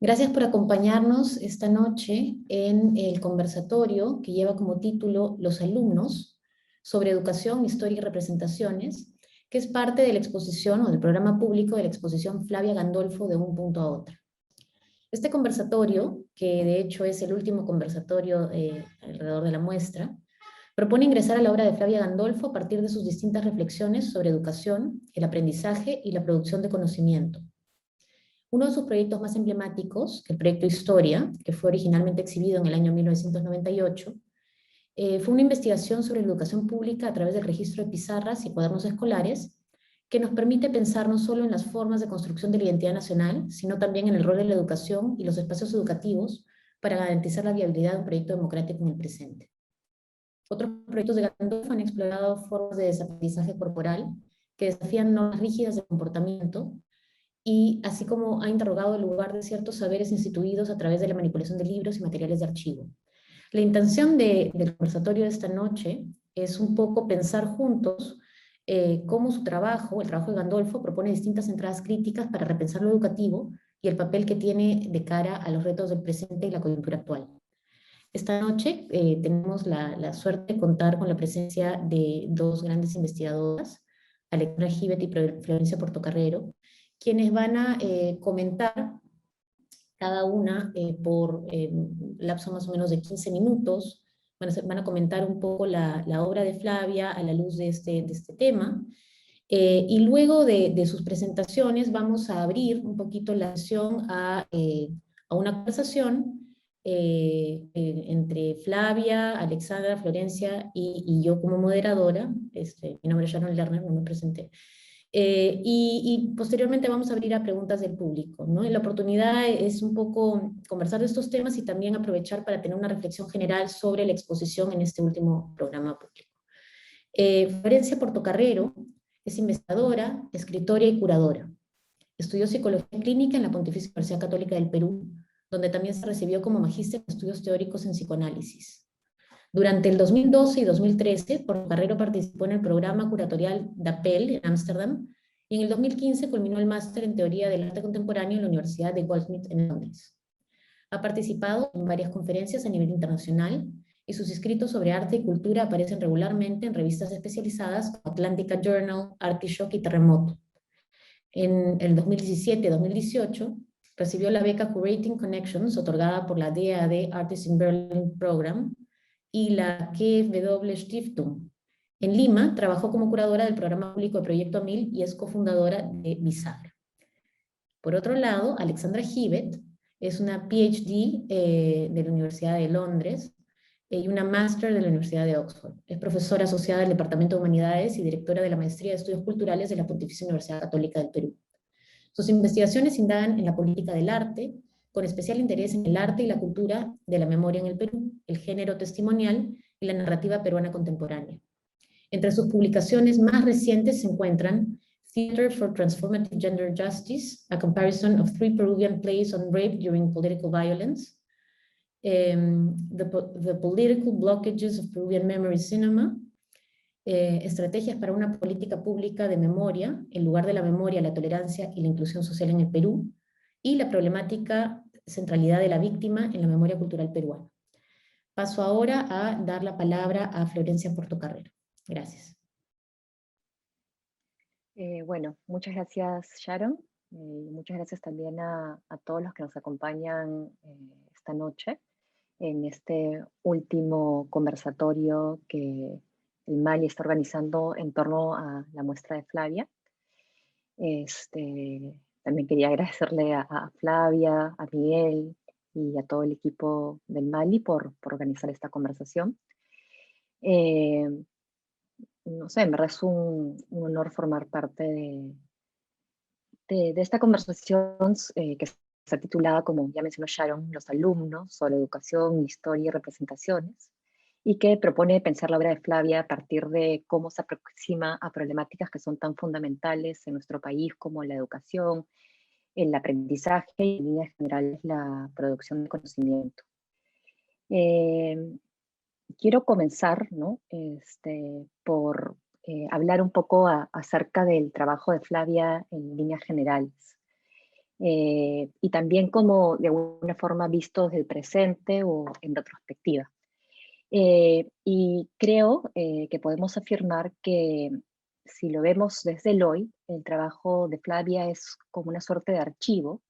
Gracias por acompañarnos esta noche en el conversatorio que lleva como título Los alumnos sobre educación, historia y representaciones, que es parte de la exposición o del programa público de la exposición Flavia Gandolfo de un punto a otro. Este conversatorio, que de hecho es el último conversatorio alrededor de la muestra, propone ingresar a la obra de Flavia Gandolfo a partir de sus distintas reflexiones sobre educación, el aprendizaje y la producción de conocimiento. Uno de sus proyectos más emblemáticos, el proyecto Historia, que fue originalmente exhibido en el año 1998, fue una investigación sobre la educación pública a través del registro de pizarras y cuadernos escolares, que nos permite pensar no solo en las formas de construcción de la identidad nacional, sino también en el rol de la educación y los espacios educativos para garantizar la viabilidad de un proyecto democrático en el presente. Otros proyectos de Gandolfo han explorado formas de desaprendizaje corporal que desafían normas rígidas de comportamiento, y así como ha interrogado el lugar de ciertos saberes instituidos a través de la manipulación de libros y materiales de archivo. La intención del conversatorio de esta noche es un poco pensar juntos cómo su trabajo, el trabajo de Gandolfo, propone distintas entradas críticas para repensar lo educativo y el papel que tiene de cara a los retos del presente y la coyuntura actual. Esta noche tenemos la suerte de contar con la presencia de dos grandes investigadoras, Alexandra Givet y Florencia Portocarrero, quienes van a comentar cada una por lapso más o menos de 15 minutos, van a comentar un poco la obra de Flavia a la luz de este tema, y luego de sus presentaciones vamos a abrir un poquito la sesión a una conversación entre Flavia, Alexandra, Florencia y yo como moderadora. Mi nombre es Sharon Lerner, no me presenté. Y posteriormente vamos a abrir a preguntas del público, ¿no? Y la oportunidad es un poco conversar de estos temas y también aprovechar para tener una reflexión general sobre la exposición en este último programa público. Florencia Portocarrero es investigadora, escritora y curadora. Estudió psicología clínica en la Pontificia Universidad Católica del Perú, donde también se recibió como magíster en estudios teóricos en psicoanálisis. Durante el 2012 y 2013, Portocarrero participó en el programa curatorial DAPEL en Ámsterdam, y en el 2015 culminó el máster en Teoría del Arte Contemporáneo en la Universidad de Goldsmith en Londres. Ha participado en varias conferencias a nivel internacional, y sus escritos sobre arte y cultura aparecen regularmente en revistas especializadas como Atlantica Journal, Artishock y Terremoto. En el 2017-2018 recibió la beca Curating Connections, otorgada por la DAAD Artists in Berlin Program, y la KfW Stiftung. En Lima trabajó como curadora del programa público de Proyecto AMIL y es cofundadora de Bisagra. Por otro lado, Alexandra Givet es una PhD de la Universidad de Londres y una máster de la Universidad de Oxford. Es profesora asociada del Departamento de Humanidades y directora de la Maestría de Estudios Culturales de la Pontificia Universidad Católica del Perú. Sus investigaciones indagan en la política del arte, con especial interés en el arte y la cultura de la memoria en el Perú, el género testimonial y la narrativa peruana contemporánea. Entre sus publicaciones más recientes se encuentran Theater for Transformative Gender Justice, a comparison of 3 Peruvian plays on rape during political violence, the Political Blockages of Peruvian Memory Cinema, estrategias para una política pública de memoria, en lugar de la memoria, la tolerancia y la inclusión social en el Perú, y la problemática centralidad de la víctima en la memoria cultural peruana. Paso ahora a dar la palabra a Florencia Portocarrero. Gracias. Bueno, muchas gracias Sharon, muchas gracias también a todos los que nos acompañan esta noche en este último conversatorio que el MALI está organizando en torno a la muestra de Flavia. También quería agradecerle a Flavia, a Miguel y a todo el equipo del MALI por organizar esta conversación. No sé, en verdad es un honor formar parte de esta conversación que está titulada, como ya mencionó Sharon, Los alumnos sobre educación, historia y representaciones, y que propone pensar la obra de Flavia a partir de cómo se aproxima a problemáticas que son tan fundamentales en nuestro país como la educación, el aprendizaje y en líneas generales la producción de conocimiento. Quiero comenzar, ¿no? Por hablar un poco acerca del trabajo de Flavia en líneas generales. y también como de alguna forma visto desde el presente o en retrospectiva. Y creo que podemos afirmar que si lo vemos desde el hoy, el trabajo de Flavia es como una suerte de archivo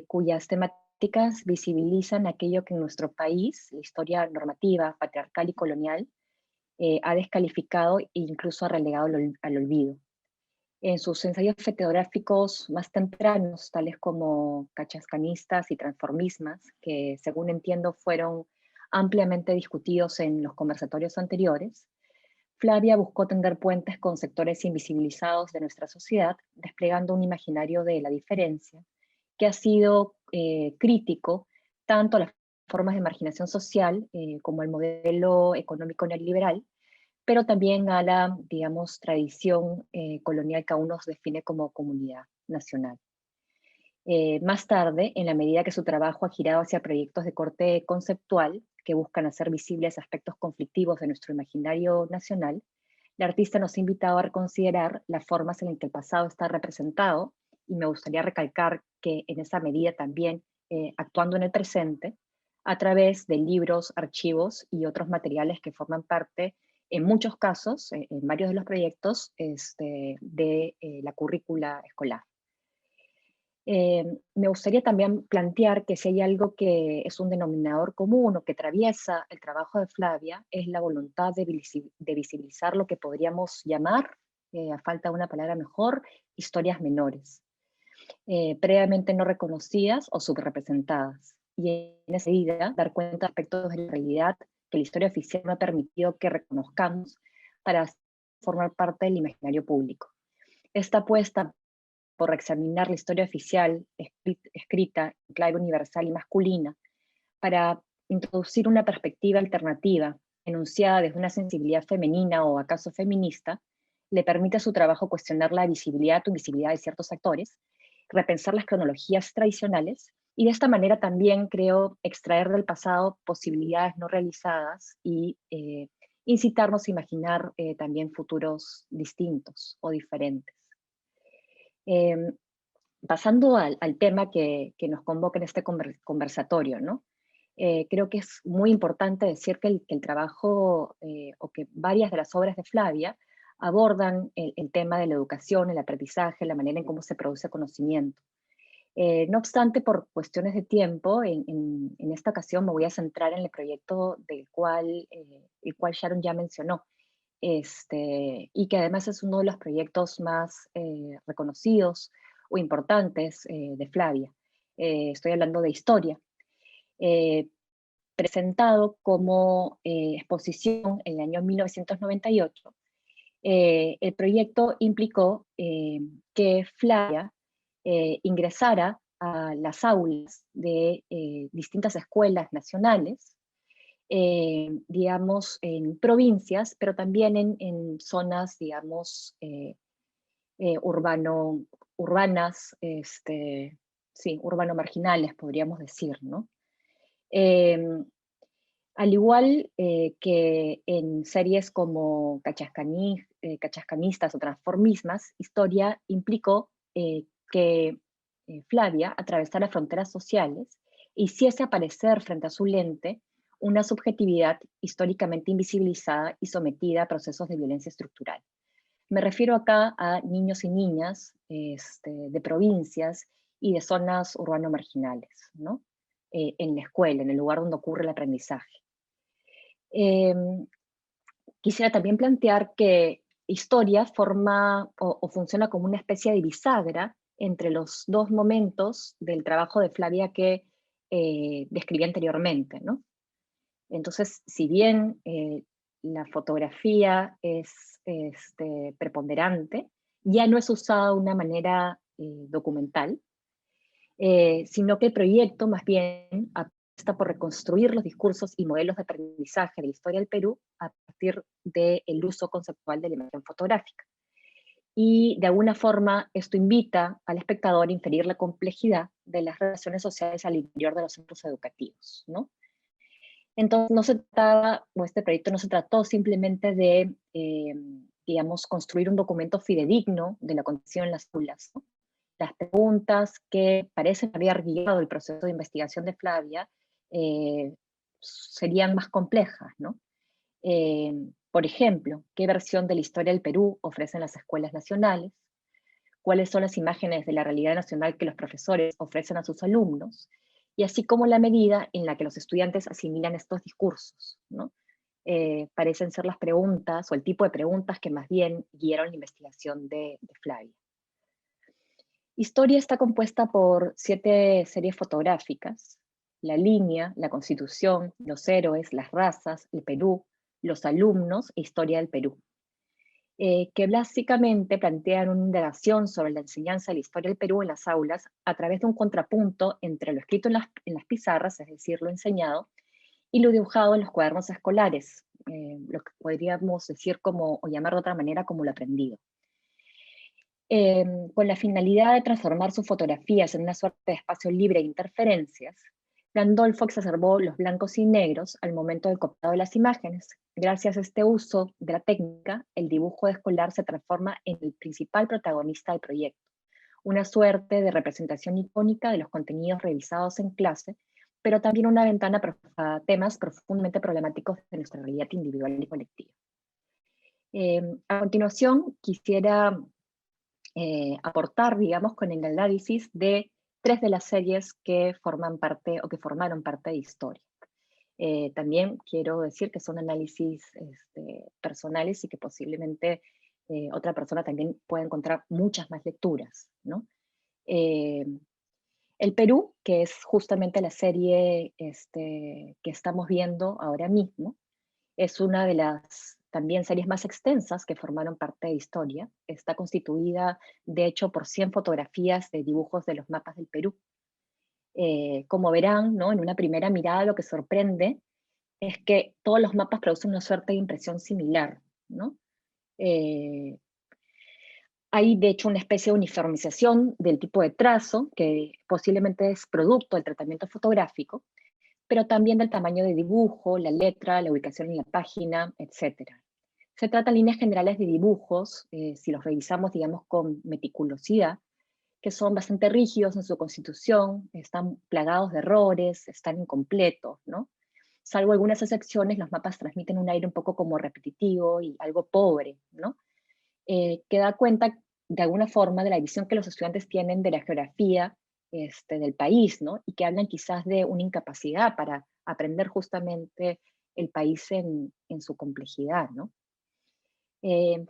cuyas temáticas visibilizan aquello que en nuestro país, la historia normativa, patriarcal y colonial, ha descalificado e incluso ha relegado al olvido. En sus ensayos fotográficos más tempranos, tales como Cachascanistas y Transformismas, que según entiendo fueron ampliamente discutidos en los conversatorios anteriores, Flavia buscó tender puentes con sectores invisibilizados de nuestra sociedad, desplegando un imaginario de la diferencia, que ha sido crítico tanto a las formas de marginación social como el modelo económico neoliberal, pero también a la, digamos, tradición colonial que aún nos define como comunidad nacional. Más tarde, en la medida que su trabajo ha girado hacia proyectos de corte conceptual, que buscan hacer visibles aspectos conflictivos de nuestro imaginario nacional, la artista nos ha invitado a reconsiderar las formas en las que el pasado está representado, y me gustaría recalcar que en esa medida también actuando en el presente, a través de libros, archivos y otros materiales que forman parte, en muchos casos, en varios de los proyectos, de la currícula escolar. Me gustaría también plantear que si hay algo que es un denominador común o que atraviesa el trabajo de Flavia, es la voluntad de visibilizar lo que podríamos llamar, a falta de una palabra mejor, historias menores, previamente no reconocidas o subrepresentadas. Y en esa medida, dar cuenta de aspectos de la realidad que la historia oficial no ha permitido que reconozcamos para formar parte del imaginario público. Esta apuesta por reexaminar la historia oficial escrita en clave universal y masculina para introducir una perspectiva alternativa enunciada desde una sensibilidad femenina o acaso feminista, le permite a su trabajo cuestionar la visibilidad o invisibilidad de ciertos actores, repensar las cronologías tradicionales y de esta manera también, creo, extraer del pasado posibilidades no realizadas y incitarnos a imaginar también futuros distintos o diferentes. Pasando al tema que nos convoca en este conversatorio, ¿no? Creo que es muy importante decir que el trabajo o que varias de las obras de Flavia abordan el tema de la educación, el aprendizaje, la manera en cómo se produce conocimiento. No obstante, por cuestiones de tiempo, en esta ocasión me voy a centrar en el proyecto del cual, el cual Sharon ya mencionó, y que además es uno de los proyectos más reconocidos o importantes de Flavia. Estoy hablando de historia. Presentado como exposición en el año 1998, el proyecto implicó que Flavia ingresara a las aulas de distintas escuelas nacionales, digamos, en provincias, pero también en zonas, digamos, urbanas, sí, urbano-marginales, podríamos decir, ¿no? Al igual que en series como Cachascanistas o Transformismas, Historia implicó que Flavia atravesara fronteras sociales e hiciese aparecer frente a su lente una subjetividad históricamente invisibilizada y sometida a procesos de violencia estructural. Me refiero acá a niños y niñas de provincias y de zonas urbano-marginales, ¿no? En la escuela, en el lugar donde ocurre el aprendizaje. Quisiera también plantear que historia forma o funciona como una especie de bisagra entre los dos momentos del trabajo de Flavia que describí anteriormente, ¿no? Entonces, si bien la fotografía es preponderante, ya no es usada de una manera documental, sino que el proyecto más bien apuesta por reconstruir los discursos y modelos de aprendizaje de la historia del Perú a partir del uso conceptual de la imagen fotográfica. Y de alguna forma esto invita al espectador a inferir la complejidad de las relaciones sociales al interior de los centros educativos, ¿no? Entonces, no se trataba, o este proyecto no se trató simplemente de, digamos, construir un documento fidedigno de la condición en las aulas, ¿no? las preguntas que parecen haber guiado el proceso de investigación de Flavia serían más complejas, ¿no? Por ejemplo, ¿qué versión de la historia del Perú ofrecen las escuelas nacionales? ¿Cuáles son las imágenes de la realidad nacional que los profesores ofrecen a sus alumnos? Y así como la medida en la que los estudiantes asimilan estos discursos, ¿no? Parecen ser las preguntas o el tipo de preguntas que más bien guiaron la investigación de Flavia. Historia está compuesta por 7 series fotográficas: la línea, la constitución, los héroes, las razas, el Perú, los alumnos e historia del Perú, que básicamente plantean una indagación sobre la enseñanza de la historia del Perú en las aulas a través de un contrapunto entre lo escrito en las pizarras, es decir, lo enseñado, y lo dibujado en los cuadernos escolares, lo que podríamos decir como, o llamar de otra manera, como lo aprendido. Con la finalidad de transformar sus fotografías en una suerte de espacio libre de interferencias, Gandolfo exacerbó los blancos y negros al momento del copiado de las imágenes. Gracias a este uso de la técnica, el dibujo escolar se transforma en el principal protagonista del proyecto, una suerte de representación icónica de los contenidos revisados en clase, pero también una ventana a temas profundamente problemáticos de nuestra realidad individual y colectiva. A continuación, quisiera aportar, digamos, con el análisis de 3 de las series que forman parte o que formaron parte de Historia. También quiero decir que son análisis personales y que posiblemente otra persona también pueda encontrar muchas más lecturas, ¿no? El Perú, que es justamente la serie que estamos viendo ahora mismo, es una de las también series más extensas que formaron parte de Historia. Está constituida, de hecho, por 100 fotografías de dibujos de los mapas del Perú. Como verán, ¿no? En una primera mirada lo que sorprende es que todos los mapas producen una suerte de impresión similar, ¿no? Hay, de hecho, una especie de uniformización del tipo de trazo, que posiblemente es producto del tratamiento fotográfico, pero también del tamaño de dibujo, la letra, la ubicación en la página, etc. Se trata en líneas generales de dibujos, si los revisamos, digamos, con meticulosidad, que son bastante rígidos en su constitución, están plagados de errores, están incompletos, ¿no? Salvo algunas excepciones, los mapas transmiten un aire un poco como repetitivo y algo pobre, ¿no? Que da cuenta de alguna forma de la visión que los estudiantes tienen de la geografía del país, ¿no? Y que hablan quizás de una incapacidad para aprender justamente el país en su complejidad, ¿no?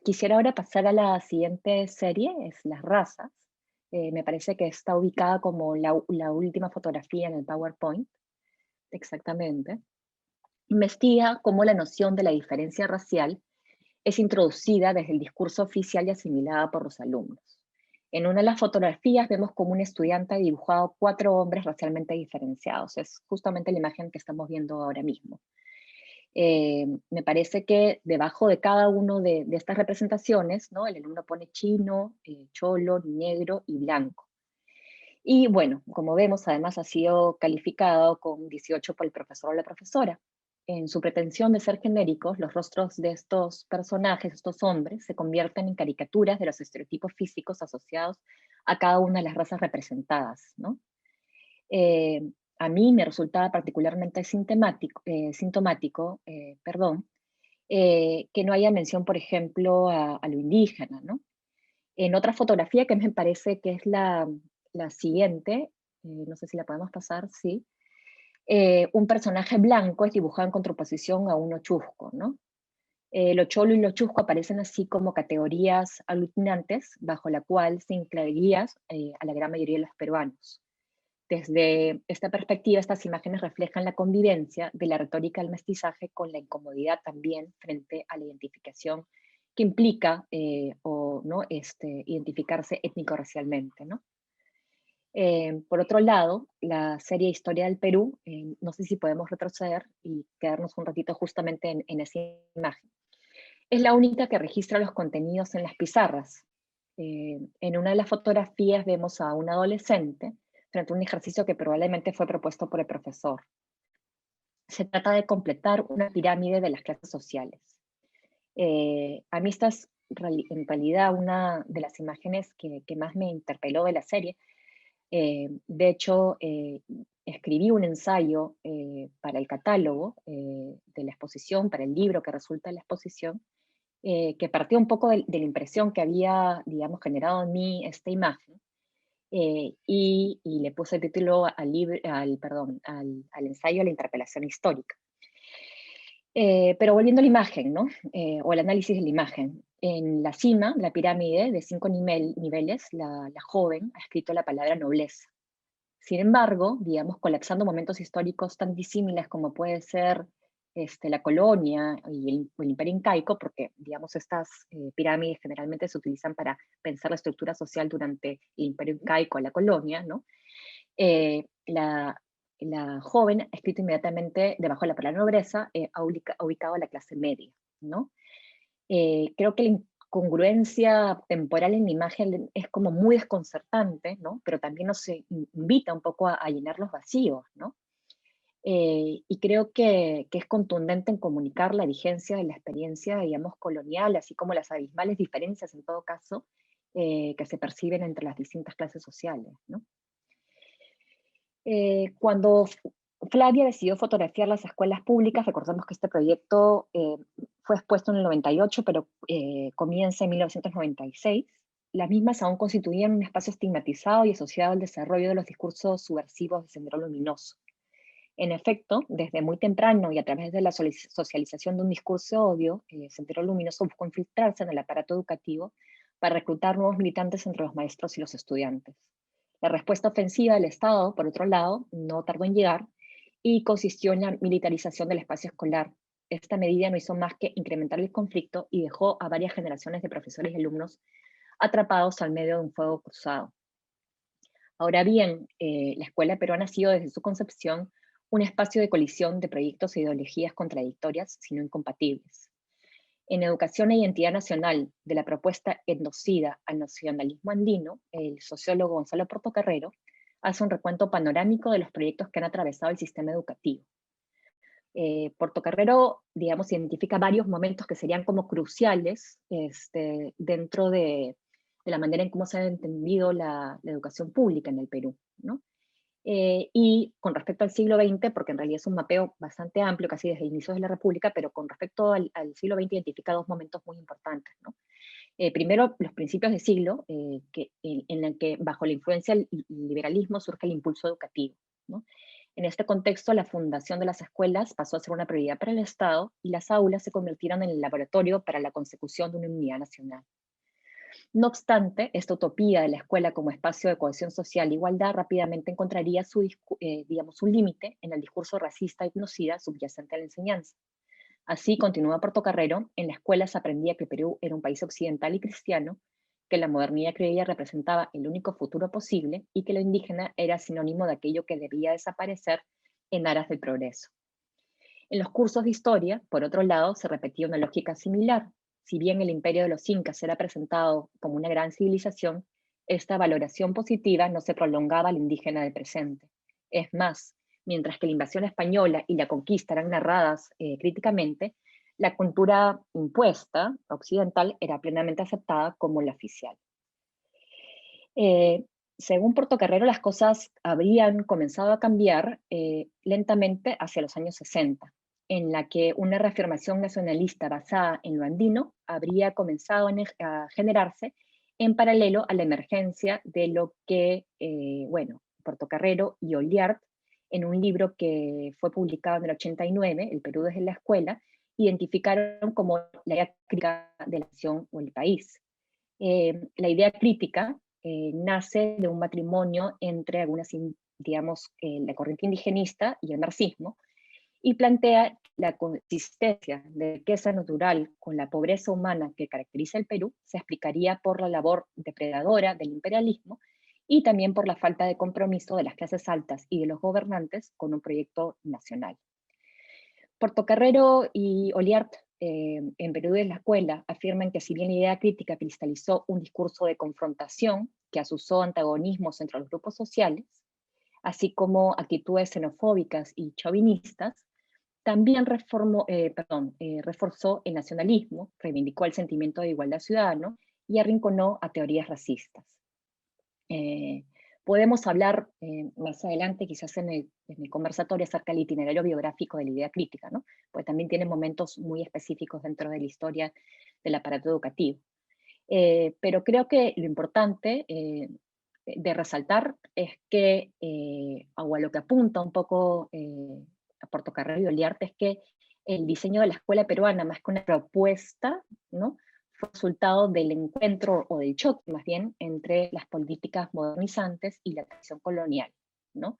Quisiera ahora pasar a la siguiente serie, es Las razas. Me parece que está ubicada como la última fotografía en el PowerPoint, exactamente. Investiga cómo la noción de la diferencia racial es introducida desde el discurso oficial y asimilada por los alumnos. En una de las fotografías vemos como un estudiante ha dibujado 4 hombres racialmente diferenciados. Es justamente la imagen que estamos viendo ahora mismo. Me parece que debajo de cada uno de estas representaciones, ¿no? El alumno pone chino, cholo, negro y blanco. Y bueno, como vemos, además ha sido calificado con 18 por el profesor o la profesora. En su pretensión de ser genéricos, los rostros de estos personajes, estos hombres, se convierten en caricaturas de los estereotipos físicos asociados a cada una de las razas representadas, ¿no? A mí me resultaba particularmente sintomático, que no haya mención, por ejemplo, a lo indígena, ¿no? En otra fotografía que me parece que es la siguiente, no sé si la podemos pasar, sí. Un personaje blanco es dibujado en contraposición a uno chusco, ¿no? Lo cholo y lo chusco aparecen así como categorías aglutinantes bajo la cual se incluiría a la gran mayoría de los peruanos. Desde esta perspectiva, estas imágenes reflejan la convivencia de la retórica del mestizaje con la incomodidad también frente a la identificación que implica ¿no? Identificarse étnico-racialmente, ¿no? Por otro lado, la serie Historia del Perú, no sé si podemos retroceder y quedarnos un ratito justamente en esa imagen. Es la única que registra los contenidos en las pizarras. En una de las fotografías vemos a un adolescente frente a un ejercicio que probablemente fue propuesto por el profesor. Se trata de completar una pirámide de las clases sociales. A mí estas en realidad una de las imágenes que más me interpeló de la serie. De hecho, escribí un ensayo para el catálogo de la exposición, para el libro que resulta de la exposición, que partió un poco de la impresión que había, digamos, generado en mí esta imagen, y le puse el título al ensayo, La interpelación histórica. Pero volviendo a la imagen, ¿no? O el análisis de la imagen. En la cima, la pirámide de 5 niveles, la joven ha escrito la palabra nobleza. Sin embargo, digamos, colapsando momentos históricos tan disímiles como puede ser la colonia y el imperio incaico, porque, digamos, estas pirámides generalmente se utilizan para pensar la estructura social durante el imperio incaico, la colonia, ¿no? Eh, la, la joven ha escrito inmediatamente debajo de la palabra nobleza, ha ubicado a la clase media, ¿no? Creo que la incongruencia temporal en la imagen es como muy desconcertante, ¿no? Pero también nos invita un poco a llenar los vacíos, ¿no? Y creo que es contundente en comunicar la vigencia de la experiencia, digamos, colonial, así como las abismales diferencias, en todo caso, que se perciben entre las distintas clases sociales, ¿no? Cuando Flavia decidió fotografiar las escuelas públicas, recordemos que este proyecto fue expuesto en el 98, pero comienza en 1996. Las mismas aún constituían un espacio estigmatizado y asociado al desarrollo de los discursos subversivos de Sendero Luminoso. En efecto, desde muy temprano y a través de la socialización de un discurso de odio, Sendero Luminoso buscó infiltrarse en el aparato educativo para reclutar nuevos militantes entre los maestros y los estudiantes. La respuesta ofensiva del Estado, por otro lado, no tardó en llegar y consistió en la militarización del espacio escolar. Esta medida no hizo más que incrementar el conflicto y dejó a varias generaciones de profesores y alumnos atrapados al medio de un fuego cruzado. Ahora bien, la escuela peruana ha sido desde su concepción un espacio de colisión de proyectos e ideologías contradictorias, sino incompatibles. En Educación e Identidad Nacional, de la propuesta etnocida al nacionalismo andino, el sociólogo Gonzalo Portocarrero hace un recuento panorámico de los proyectos que han atravesado el sistema educativo. Portocarrero, digamos, identifica varios momentos que serían como cruciales dentro de la manera en cómo se ha entendido la educación pública en el Perú, ¿no? Y con respecto al siglo XX, porque en realidad es un mapeo bastante amplio, casi desde inicios de la República, pero con respecto al siglo XX identifica dos momentos muy importantes, ¿no? Primero, los principios de siglo, en el que bajo la influencia del liberalismo surge el impulso educativo, ¿no? En este contexto, la fundación de las escuelas pasó a ser una prioridad para el Estado y las aulas se convirtieron en el laboratorio para la consecución de una unidad nacional. No obstante, esta utopía de la escuela como espacio de cohesión social e igualdad rápidamente encontraría digamos, un límite en el discurso racista y etnocida subyacente a la enseñanza. Así, continúa Portocarrero, en la escuela se aprendía que el Perú era un país occidental y cristiano, que la modernidad criolla representaba el único futuro posible y que lo indígena era sinónimo de aquello que debía desaparecer en aras del progreso. En los cursos de historia, por otro lado, se repetía una lógica similar. Si bien el imperio de los incas era presentado como una gran civilización, esta valoración positiva no se prolongaba al indígena del presente. Es más, mientras que la invasión española y la conquista eran narradas críticamente, la cultura impuesta occidental era plenamente aceptada como la oficial. Según Portocarrero, las cosas habrían comenzado a cambiar lentamente hacia los años 60, en la que una reafirmación nacionalista basada en lo andino habría comenzado a generarse en paralelo a la emergencia de lo que, bueno, Portocarrero y Oliart, en un libro que fue publicado en el 89, El Perú desde la escuela, identificaron como la idea crítica de la nación o el país. La idea crítica nace de un matrimonio entre algunas, digamos, la corriente indigenista y el marxismo, y plantea la consistencia de riqueza natural con la pobreza humana que caracteriza el Perú se explicaría por la labor depredadora del imperialismo y también por la falta de compromiso de las clases altas y de los gobernantes con un proyecto nacional. Portocarrero y Oliart, en Perú de la escuela, afirman que si bien la idea crítica cristalizó un discurso de confrontación que asusó antagonismos entre los grupos sociales, así como actitudes xenofóbicas y chauvinistas, También reforzó el nacionalismo, reivindicó el sentimiento de igualdad ciudadano y arrinconó a teorías racistas. Podemos hablar más adelante, quizás en el conversatorio, acerca del itinerario biográfico de la idea crítica, ¿no? Porque también tiene momentos muy específicos dentro de la historia del aparato educativo. Pero creo que lo importante de resaltar es que, o a lo que apunta un poco a Portocarrero y Oliarte, es que el diseño de la escuela peruana, más que una propuesta, ¿no?, fue resultado del encuentro, o del choque más bien, entre las políticas modernizantes y la tradición colonial, ¿no?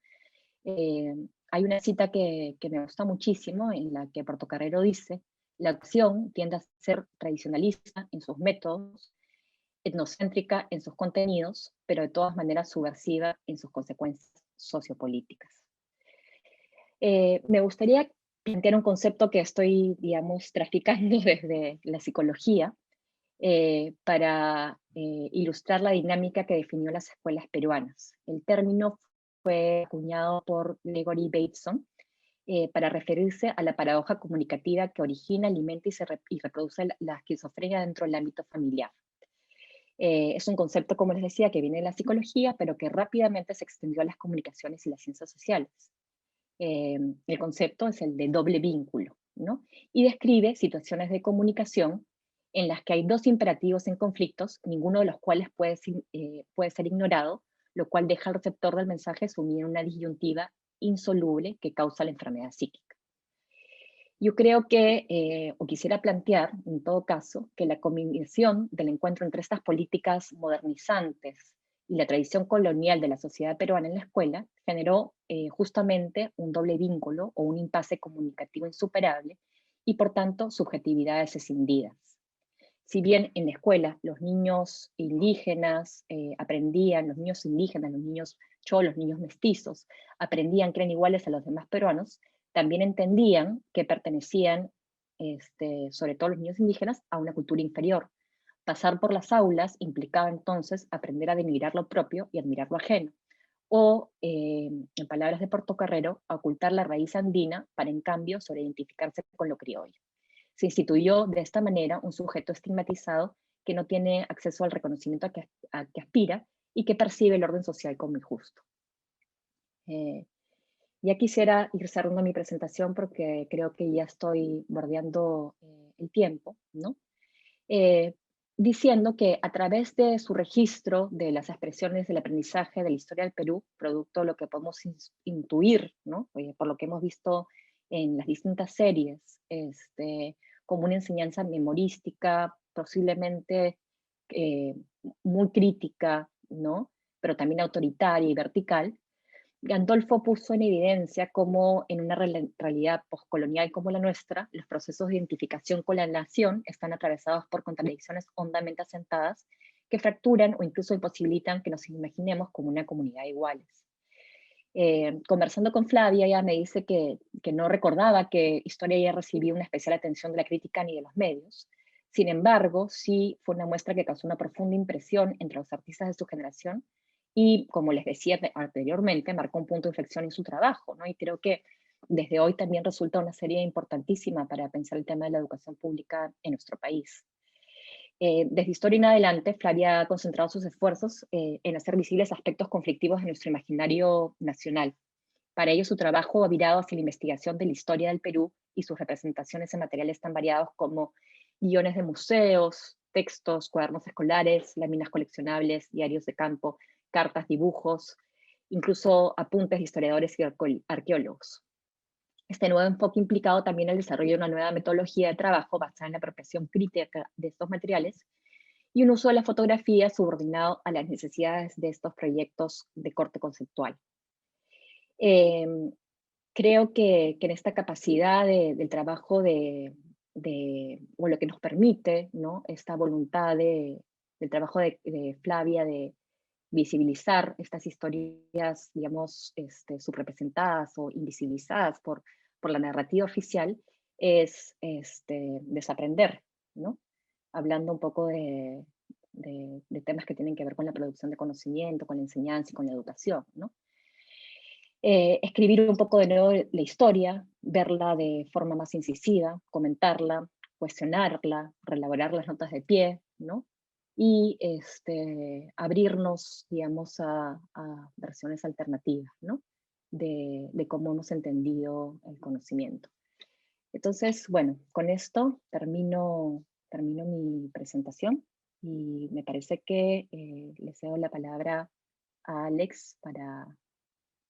Eh, Hay una cita que me gusta muchísimo, en la que Portocarrero dice: la acción tiende a ser tradicionalista en sus métodos, etnocéntrica en sus contenidos, pero de todas maneras subversiva en sus consecuencias sociopolíticas. Me gustaría plantear un concepto que estoy, digamos, traficando desde la psicología, para ilustrar la dinámica que definió las escuelas peruanas. El término fue acuñado por Gregory Bateson para referirse a la paradoja comunicativa que origina, alimenta y reproduce la esquizofrenia dentro del ámbito familiar. Es un concepto, como les decía, que viene de la psicología, pero que rápidamente se extendió a las comunicaciones y las ciencias sociales. El concepto es el de doble vínculo, ¿no? Y describe situaciones de comunicación en las que hay dos imperativos en conflictos, ninguno de los cuales puede ser ignorado, lo cual deja al receptor del mensaje sumido en una disyuntiva insoluble que causa la enfermedad psíquica. Yo creo que, o quisiera plantear, en todo caso, que la combinación del encuentro entre estas políticas modernizantes y la tradición colonial de la sociedad peruana en la escuela generó justamente un doble vínculo o un impasse comunicativo insuperable y, por tanto, subjetividades escindidas. Si bien en la escuela los niños indígenas aprendían, los niños indígenas, los niños cholos, los niños mestizos, aprendían que eran iguales a los demás peruanos, también entendían que pertenecían, sobre todo los niños indígenas, a una cultura inferior. Pasar por las aulas implicaba entonces aprender a denigrar lo propio y admirar lo ajeno, o, en palabras de Portocarrero, a ocultar la raíz andina para, en cambio, sobreidentificarse con lo criollo. Se instituyó de esta manera un sujeto estigmatizado que no tiene acceso al reconocimiento a que aspira y que percibe el orden social como injusto. Ya quisiera ir cerrando mi presentación porque creo que ya estoy bordeando el tiempo, ¿no? Eh, Diciendo que a través de su registro de las expresiones del aprendizaje de la historia del Perú, producto de lo que podemos intuir, ¿no?, por lo que hemos visto en las distintas series, como una enseñanza memorística, posiblemente eh, muy crítica, ¿no?, pero también autoritaria y vertical, Gandolfo puso en evidencia cómo en una realidad postcolonial como la nuestra, los procesos de identificación con la nación están atravesados por contradicciones hondamente asentadas que fracturan o incluso imposibilitan que nos imaginemos como una comunidad de iguales. Conversando con Flavia, ella me dice que no recordaba que Historia ya recibía una especial atención de la crítica ni de los medios. Sin embargo, sí fue una muestra que causó una profunda impresión entre los artistas de su generación y, como les decía anteriormente, marcó un punto de inflexión en su trabajo, ¿no? Y creo que desde hoy también resulta una serie importantísima para pensar el tema de la educación pública en nuestro país. Desde Historia en adelante, Flavia ha concentrado sus esfuerzos en hacer visibles aspectos conflictivos de nuestro imaginario nacional. Para ello, su trabajo ha virado hacia la investigación de la historia del Perú y sus representaciones en materiales tan variados como guiones de museos, textos, cuadernos escolares, láminas coleccionables, diarios de campo, cartas, dibujos, incluso apuntes de historiadores y arqueólogos. Este nuevo enfoque ha implicado también el desarrollo de una nueva metodología de trabajo basada en la apropiación crítica de estos materiales y un uso de la fotografía subordinado a las necesidades de estos proyectos de corte conceptual. Creo que en esta capacidad del trabajo o lo que nos permite, ¿no?, esta voluntad del trabajo de Flavia de visibilizar estas historias, digamos, subrepresentadas o invisibilizadas por la narrativa oficial, es desaprender, ¿no? Hablando un poco de temas que tienen que ver con la producción de conocimiento, con la enseñanza y con la educación, ¿no? Escribir un poco de nuevo la historia, verla de forma más incisiva, comentarla, cuestionarla, reelaborar las notas de pie, ¿no? Y abrirnos, digamos, a versiones alternativas, ¿no? De cómo hemos entendido el conocimiento. Entonces, bueno, con esto termino mi presentación y me parece que le cedo la palabra a Alex para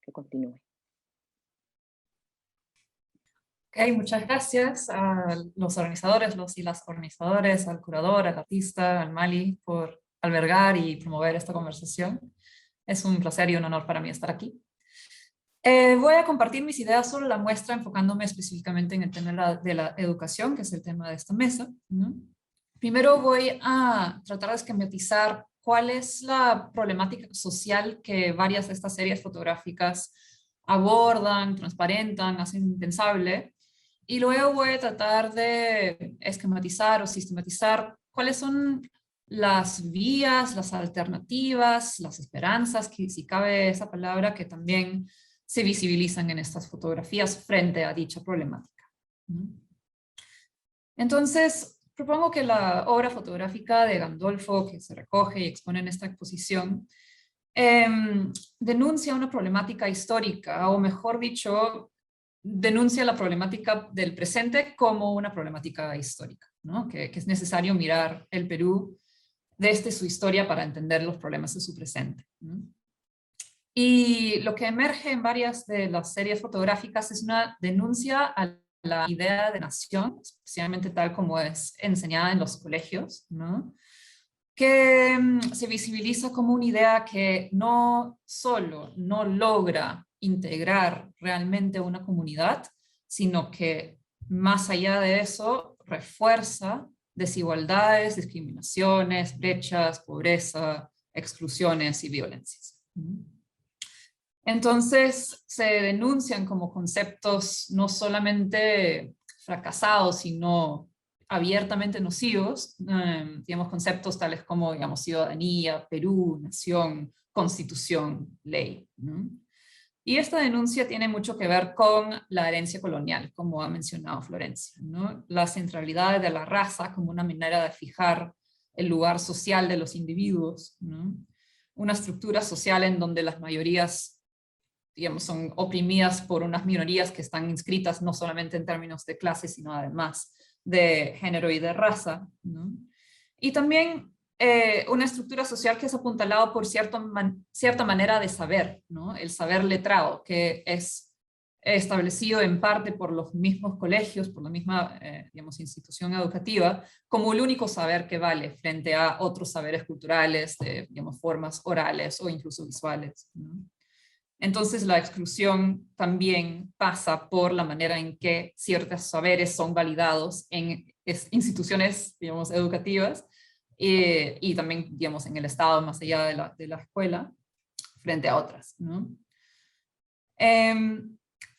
que continúe. Ok, muchas gracias a los organizadores, los y las organizadores, al curador, al artista, al Mali, por albergar y promover esta conversación. Es un placer y un honor para mí estar aquí. Voy a compartir mis ideas sobre la muestra, enfocándome específicamente en el tema de la educación, que es el tema de esta mesa, ¿no? Primero voy a tratar de esquematizar cuál es la problemática social que varias de estas series fotográficas abordan, transparentan, hacen impensable. Y luego voy a tratar de esquematizar o sistematizar cuáles son las vías, las alternativas, las esperanzas, que si cabe esa palabra, que también se visibilizan en estas fotografías frente a dicha problemática. Entonces, propongo que la obra fotográfica de Gandolfo, que se recoge y expone en esta exposición, denuncia una problemática histórica, o mejor dicho, denuncia la problemática del presente como una problemática histórica, ¿no? Que es necesario mirar el Perú desde su historia para entender los problemas de su presente, ¿no? Y lo que emerge en varias de las series fotográficas es una denuncia a la idea de nación, especialmente tal como es enseñada en los colegios, ¿no? Que se visibiliza como una idea que no solo no logra integrar realmente una comunidad, sino que más allá de eso refuerza desigualdades, discriminaciones, brechas, pobreza, exclusiones y violencias. Entonces se denuncian como conceptos no solamente fracasados, sino abiertamente nocivos, digamos, conceptos tales como, digamos, ciudadanía, Perú, nación, constitución, ley, ¿no? Y esta denuncia tiene mucho que ver con la herencia colonial, como ha mencionado Florencia, ¿no? La centralidad de la raza como una manera de fijar el lugar social de los individuos, ¿no? Una estructura social en donde las mayorías, digamos, son oprimidas por unas minorías que están inscritas no solamente en términos de clase, sino además de género y de raza, ¿no? Y también una estructura social que es apuntalado por cierta manera de saber, ¿no? El saber letrado, que es establecido en parte por los mismos colegios, por la misma, digamos, institución educativa, como el único saber que vale frente a otros saberes culturales, de, digamos, formas orales o incluso visuales, ¿no? Entonces la exclusión también pasa por la manera en que ciertos saberes son validados en instituciones, digamos, educativas, y también, digamos, en el Estado, más allá de la escuela, frente a otras, ¿no?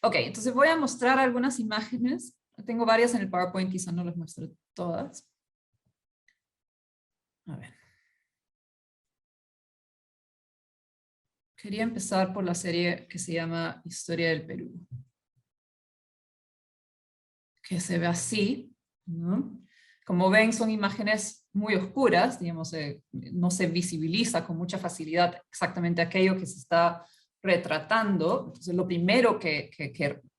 Ok, entonces voy a mostrar algunas imágenes. Tengo varias en el PowerPoint, quizá no las muestro todas. A ver. Quería empezar por la serie que se llama Historia del Perú, que se ve así, ¿no? Como ven, son imágenes muy oscuras, digamos, no se visibiliza con mucha facilidad exactamente aquello que se está retratando. Entonces, lo primero que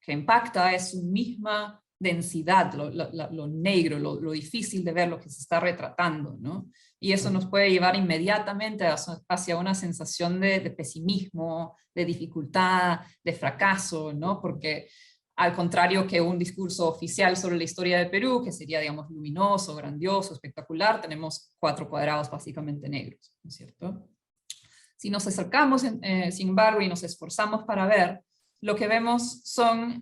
impacta es su misma densidad, lo negro, lo difícil de ver lo que se está retratando, ¿no? Y eso nos puede llevar inmediatamente hacia una sensación de pesimismo, de dificultad, de fracaso, ¿no? Porque al contrario que un discurso oficial sobre la historia de Perú, que sería, digamos, luminoso, grandioso, espectacular, tenemos 4 cuadrados básicamente negros, ¿no es cierto? Si nos acercamos, sin embargo, y nos esforzamos para ver, lo que vemos son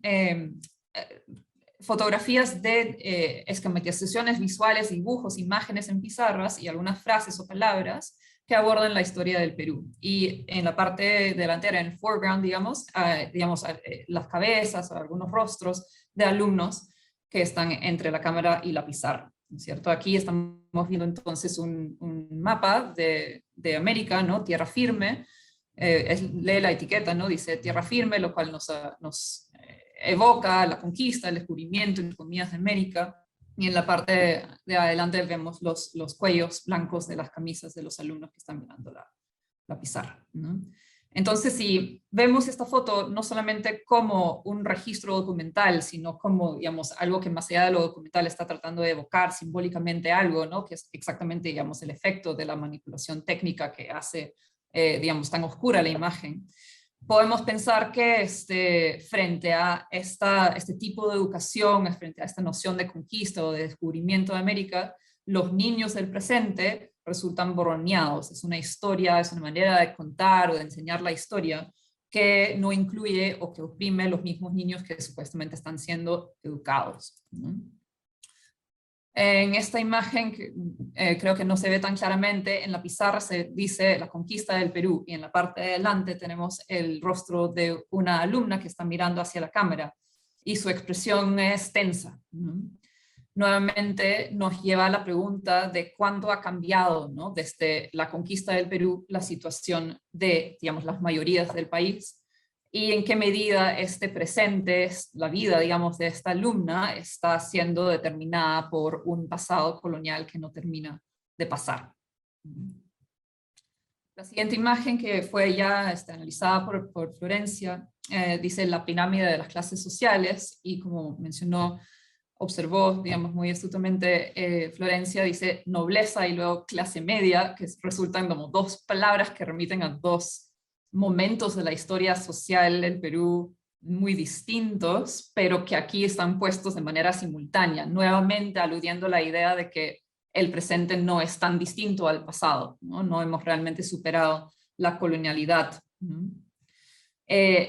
fotografías de esquematizaciones visuales, dibujos, imágenes en pizarras y algunas frases o palabras que abordan la historia del Perú. Y en la parte delantera, en el foreground, digamos, las cabezas o algunos rostros de alumnos que están entre la cámara y la pizarra, ¿no es cierto? Aquí estamos viendo entonces un mapa de América, ¿no? Tierra firme, lee la etiqueta, ¿no? Dice tierra firme, lo cual nos evoca la conquista, el descubrimiento, entre comillas, de América. Y en la parte de adelante vemos los cuellos blancos de las camisas de los alumnos que están mirando la pizarra, ¿no? Entonces, si vemos esta foto no solamente como un registro documental, sino como, digamos, algo que más allá de lo documental está tratando de evocar simbólicamente algo, ¿no? Que es exactamente, digamos, el efecto de la manipulación técnica que hace, digamos, tan oscura la imagen. Podemos pensar que frente a este tipo de educación, frente a esta noción de conquista o de descubrimiento de América, los niños del presente resultan borroneados. Es una historia, es una manera de contar o de enseñar la historia que no incluye o que oprime a los mismos niños que supuestamente están siendo educados, ¿no? En esta imagen, creo que no se ve tan claramente, en la pizarra se dice la conquista del Perú, y en la parte de adelante tenemos el rostro de una alumna que está mirando hacia la cámara, y su expresión es tensa, ¿no? Nuevamente nos lleva a la pregunta de cuánto ha cambiado, ¿no? Desde la conquista del Perú la situación de, digamos, las mayorías del país, y en qué medida este presente, la vida, digamos, de esta alumna está siendo determinada por un pasado colonial que no termina de pasar. La siguiente imagen, que fue ya analizada por Florencia, dice la pirámide de las clases sociales, y como observó, digamos, muy astutamente Florencia, dice nobleza y luego clase media, que resultan como dos palabras que remiten a dos momentos de la historia social del Perú muy distintos, pero que aquí están puestos de manera simultánea, nuevamente aludiendo a la idea de que el presente no es tan distinto al pasado, ¿no? No hemos realmente superado la colonialidad, ¿no?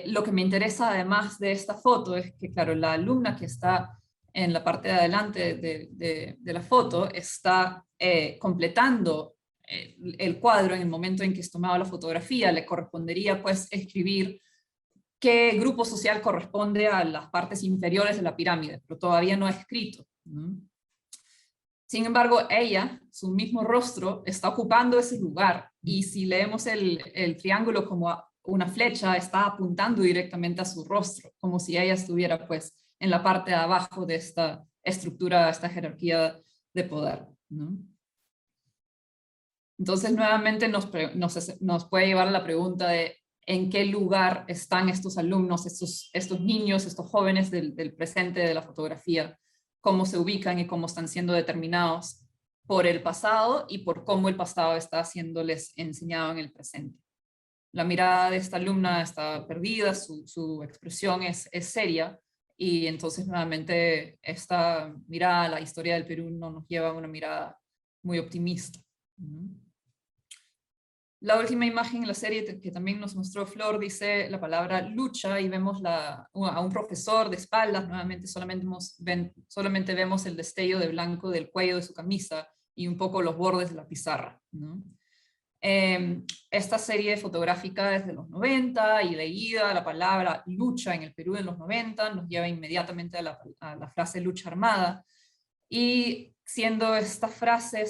Lo que me interesa además de esta foto es que, claro, la alumna que está en la parte de adelante de la foto está completando el cuadro en el momento en que es tomado la fotografía. Le correspondería pues escribir qué grupo social corresponde a las partes inferiores de la pirámide, pero todavía no ha escrito, ¿no? Sin embargo, ella, su mismo rostro, está ocupando ese lugar, y si leemos el triángulo como una flecha, está apuntando directamente a su rostro, como si ella estuviera pues en la parte de abajo de esta estructura, esta jerarquía de poder, ¿no? Entonces nuevamente nos puede llevar a la pregunta de en qué lugar están estos alumnos, estos niños, estos jóvenes del presente de la fotografía, cómo se ubican y cómo están siendo determinados por el pasado y por cómo el pasado está siéndoles enseñado en el presente. La mirada de esta alumna está perdida, su expresión es seria, y entonces nuevamente esta mirada a la historia del Perú no nos lleva a una mirada muy optimista, ¿no? La última imagen en la serie que también nos mostró Flor dice la palabra lucha, y vemos a un profesor de espaldas. Nuevamente solamente vemos el destello de blanco del cuello de su camisa y un poco los bordes de la pizarra, ¿no? Esta serie fotográfica desde los 90 y leída la palabra lucha en el Perú en los 90 nos lleva inmediatamente a la frase lucha armada, y siendo esta frase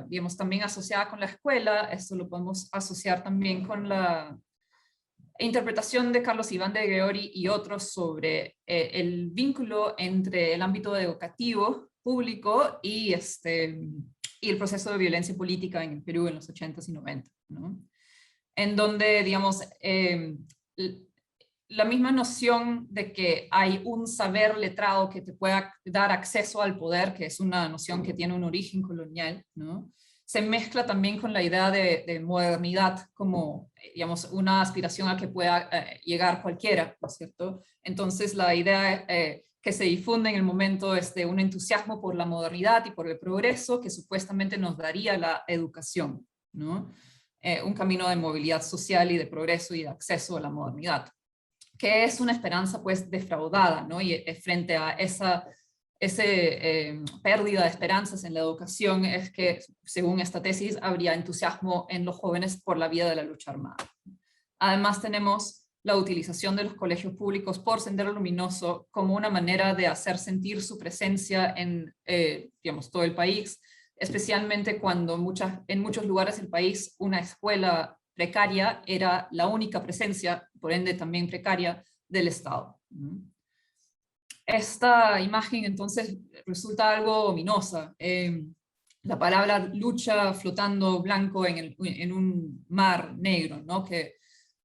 digamos, también asociada con la escuela, esto lo podemos asociar también con la interpretación de Carlos Iván de Gregori y otros sobre el vínculo entre el ámbito educativo público y el proceso de violencia política en el Perú en los 80s y 90s, ¿no? En donde, digamos, la misma noción de que hay un saber letrado que te pueda dar acceso al poder, que es una noción que tiene un origen colonial, ¿no? Se mezcla también con la idea de modernidad como, digamos, una aspiración a que pueda llegar cualquiera, ¿no es cierto? Entonces la idea que se difunde en el momento es de un entusiasmo por la modernidad y por el progreso que supuestamente nos daría la educación, ¿no? Un camino de movilidad social y de progreso y de acceso a la modernidad, que es una esperanza pues defraudada, ¿no? Y frente a esa pérdida de esperanzas en la educación es que, según esta tesis, habría entusiasmo en los jóvenes por la vía de la lucha armada. Además tenemos la utilización de los colegios públicos por Sendero Luminoso como una manera de hacer sentir su presencia en, digamos, todo el país, especialmente cuando en muchos lugares del país una escuela precaria era la única presencia, por ende también precaria, del Estado, ¿no? esta imagen entonces resulta algo ominosa. La palabra lucha flotando blanco en un mar negro, ¿no? Que,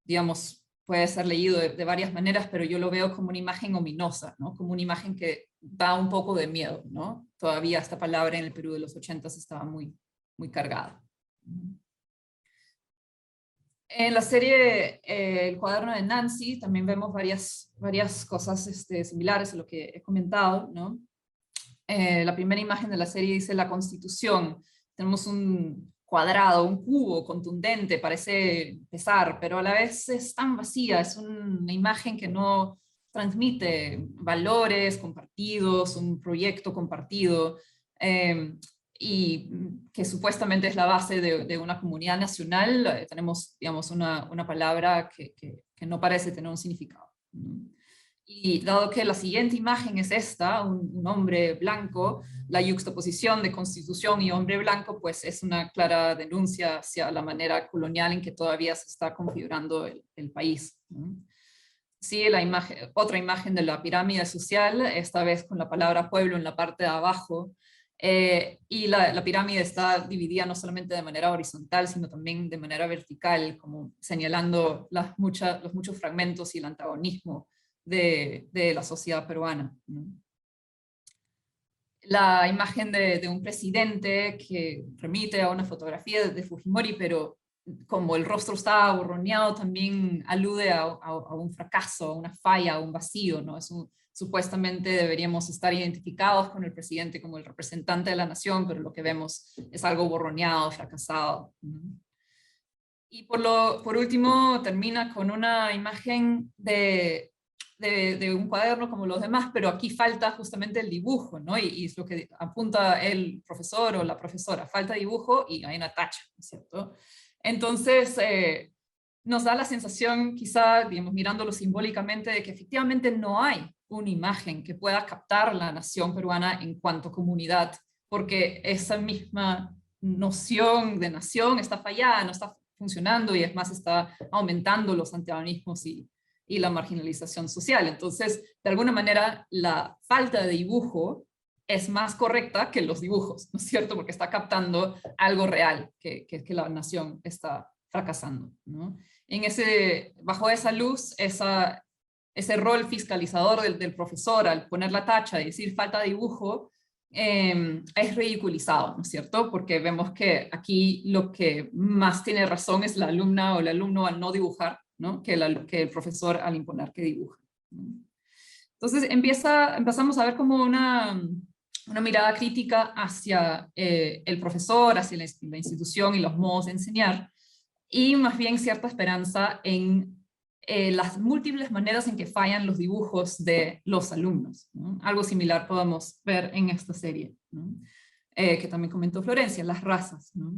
digamos, puede ser leído de varias maneras, pero yo lo veo como una imagen ominosa, ¿no? Como una imagen que da un poco de miedo, ¿no? Todavía esta palabra en el Perú de los 80s estaba muy, muy cargada. En la serie El cuaderno de Nancy también vemos varias cosas similares a lo que he comentado, ¿no? La primera imagen de la serie dice la Constitución. Tenemos un cuadrado, un cubo contundente, parece pesar, pero a la vez es tan vacía, es una imagen que no transmite valores compartidos, un proyecto compartido, y que supuestamente es la base de una comunidad nacional. Tenemos, digamos, una palabra que no parece tener un significado. Y dado que la siguiente imagen es esta, un hombre blanco, la yuxtaposición de constitución y hombre blanco, pues es una clara denuncia hacia la manera colonial en que todavía se está configurando el país. Sí, otra imagen de la pirámide social, esta vez con la palabra pueblo en la parte de abajo, y la pirámide está dividida no solamente de manera horizontal, sino también de manera vertical, como señalando los muchos fragmentos y el antagonismo de la sociedad peruana, ¿no? La imagen de un presidente que remite a una fotografía de Fujimori, pero como el rostro está borroneado, también alude a un fracaso, a una falla, a un vacío, ¿no? Supuestamente deberíamos estar identificados con el presidente como el representante de la nación, pero lo que vemos es algo borroneado, fracasado, ¿no? Y por último termina con una imagen de un cuaderno como los demás, pero aquí falta justamente el dibujo, ¿no? Y es lo que apunta el profesor o la profesora, falta dibujo y hay una tacha, ¿no es cierto? Entonces, nos da la sensación, quizá, digamos, mirándolo simbólicamente, de que efectivamente no hay una imagen que pueda captar la nación peruana en cuanto comunidad, porque esa misma noción de nación está fallada, no está funcionando y es más está aumentando los antagonismos y la marginalización social. Entonces, de alguna manera, la falta de dibujo es más correcta que los dibujos, ¿no es cierto? Porque está captando algo real, que la nación está fracasando, ¿no? Bajo esa luz, ese rol fiscalizador del profesor, al poner la tacha y decir falta de dibujo, es ridiculizado, ¿no es cierto? Porque vemos que aquí lo que más tiene razón es la alumna o el alumno al no dibujar, ¿no? que el profesor al imponer que dibuja, ¿no? Entonces empezamos a ver como una mirada crítica hacia el profesor, hacia la institución y los modos de enseñar, y más bien cierta esperanza en las múltiples maneras en que fallan los dibujos de los alumnos, ¿no? Algo similar podemos ver en esta serie, ¿no? Que también comentó Florencia, las razas, ¿no?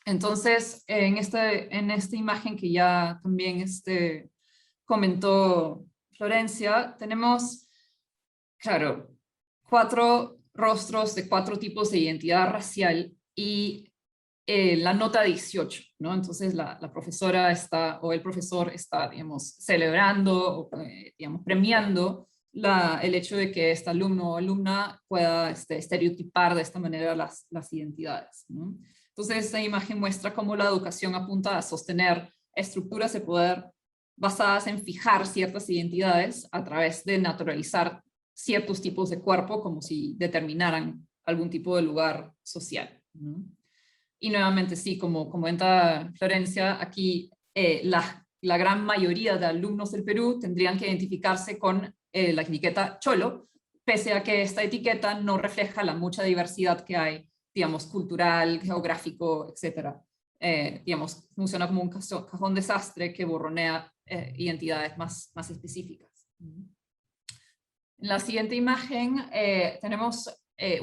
Entonces, en esta imagen que ya también comentó Florencia, tenemos, claro, 4 rostros de 4 tipos de identidad racial y la nota 18, ¿no? Entonces la profesora o el profesor está, digamos, celebrando, o, digamos, premiando el hecho de que este alumno o alumna pueda estereotipar de esta manera las identidades, ¿no? Entonces esta imagen muestra cómo la educación apunta a sostener estructuras de poder basadas en fijar ciertas identidades a través de naturalizar ciertos tipos de cuerpo como si determinaran algún tipo de lugar social, ¿no? Y nuevamente, sí, como comenta Florencia, aquí la gran mayoría de alumnos del Perú tendrían que identificarse con la etiqueta cholo, pese a que esta etiqueta no refleja la mucha diversidad que hay, digamos, cultural, geográfico, etc. Digamos, funciona como un cajón desastre que borronea identidades más específicas. En la siguiente imagen tenemos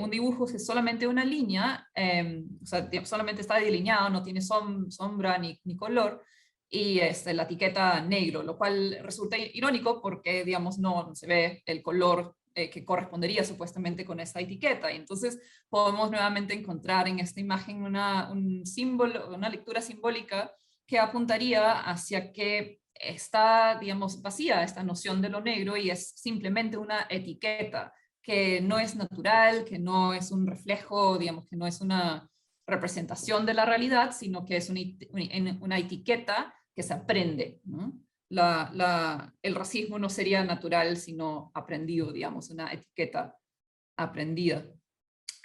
un dibujo que es solamente una línea, o sea, solamente está delineado, no tiene sombra ni color, y la etiqueta negro, lo cual resulta irónico porque, digamos, no se ve el color que correspondería supuestamente con esa etiqueta. Y entonces podemos nuevamente encontrar en esta imagen un símbolo, una lectura simbólica que apuntaría hacia que está, digamos, vacía esta noción de lo negro y es simplemente una etiqueta que no es natural, que no es un reflejo, digamos, que no es una representación de la realidad, sino que es una etiqueta que se aprende, ¿no? El racismo no sería natural, sino aprendido, digamos, una etiqueta aprendida.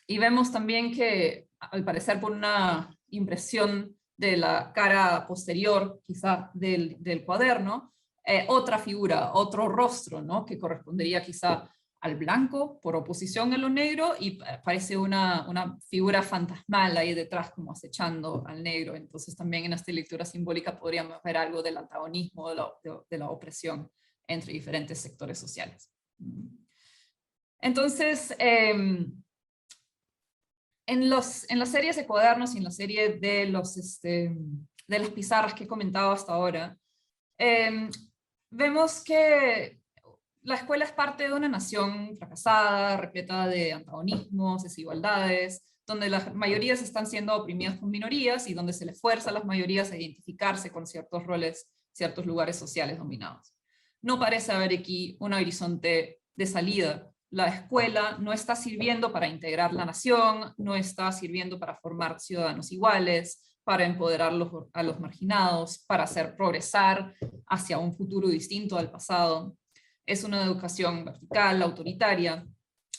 Y vemos también que, al parecer por una impresión de la cara posterior, quizá del cuaderno, otra figura, otro rostro, ¿no? Que correspondería quizá al blanco, por oposición a lo negro, y parece una figura fantasmal ahí detrás, como acechando al negro. Entonces también en esta lectura simbólica podríamos ver algo del antagonismo, de la opresión entre diferentes sectores sociales. Entonces, en las series de cuadernos y en la serie de las pizarras que he comentado hasta ahora, vemos que la escuela es parte de una nación fracasada, repleta de antagonismos, desigualdades, donde las mayorías están siendo oprimidas por minorías y donde se les fuerza a las mayorías a identificarse con ciertos roles, ciertos lugares sociales dominados. No parece haber aquí un horizonte de salida. La escuela no está sirviendo para integrar la nación, no está sirviendo para formar ciudadanos iguales, para empoderar a los marginados, para hacer progresar hacia un futuro distinto al pasado. Es una educación vertical, autoritaria,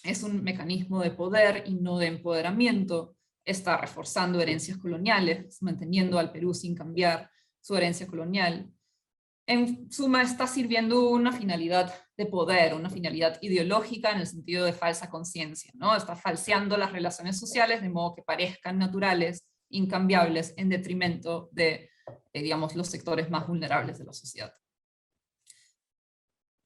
es un mecanismo de poder y no de empoderamiento, está reforzando herencias coloniales, manteniendo al Perú sin cambiar su herencia colonial. En suma, está sirviendo una finalidad de poder, una finalidad ideológica en el sentido de falsa conciencia, ¿no? Está falseando las relaciones sociales de modo que parezcan naturales, incambiables, en detrimento de, digamos, los sectores más vulnerables de la sociedad.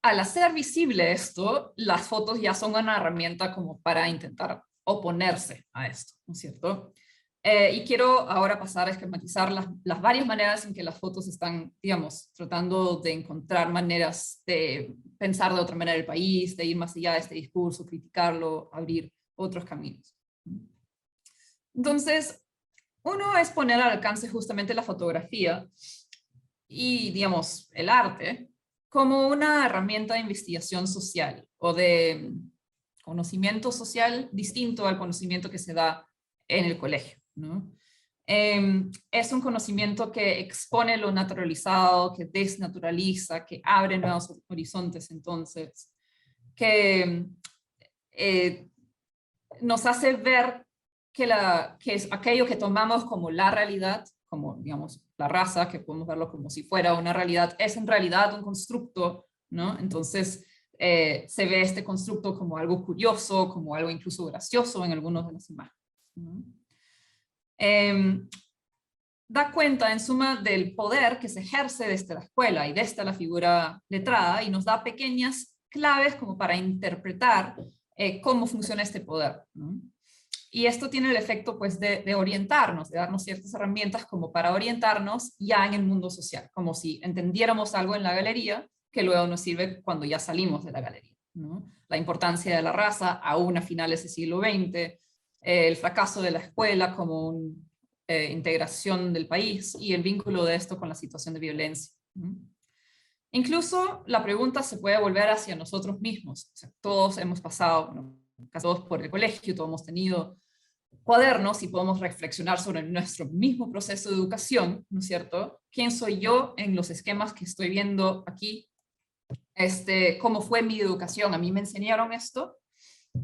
Al hacer visible esto, las fotos ya son una herramienta como para intentar oponerse a esto, ¿no es cierto? Y quiero ahora pasar a esquematizar las varias maneras en que las fotos están, digamos, tratando de encontrar maneras de pensar de otra manera el país, de ir más allá de este discurso, criticarlo, abrir otros caminos. Entonces, uno es poner al alcance justamente la fotografía y, digamos, el arte como una herramienta de investigación social o de conocimiento social distinto al conocimiento que se da en el colegio, ¿no? Es un conocimiento que expone lo naturalizado, que desnaturaliza, que abre nuevos horizontes, entonces, que nos hace ver que es aquello que tomamos como la realidad, como, digamos, la raza, que podemos verlo como si fuera una realidad, es en realidad un constructo, ¿no? Entonces, se ve este constructo como algo curioso, como algo incluso gracioso en algunas de las imágenes, ¿no? Da cuenta, en suma, del poder que se ejerce desde la escuela y desde la figura letrada, y nos da pequeñas claves como para interpretar cómo funciona este poder, ¿no? Y esto tiene el efecto, pues, de orientarnos, de darnos ciertas herramientas como para orientarnos ya en el mundo social, como si entendiéramos algo en la galería que luego nos sirve cuando ya salimos de la galería, ¿no? La importancia de la raza, aún a finales del siglo XX, el fracaso de la escuela como una integración del país y el vínculo de esto con la situación de violencia, ¿no? Incluso la pregunta se puede volver hacia nosotros mismos. O sea, todos hemos pasado, bueno, casi todos por el colegio, todos hemos tenido cuadernos y podemos reflexionar sobre nuestro mismo proceso de educación, ¿no es cierto? ¿Quién soy yo en los esquemas que estoy viendo aquí? ¿Cómo fue mi educación? ¿A mí me enseñaron esto?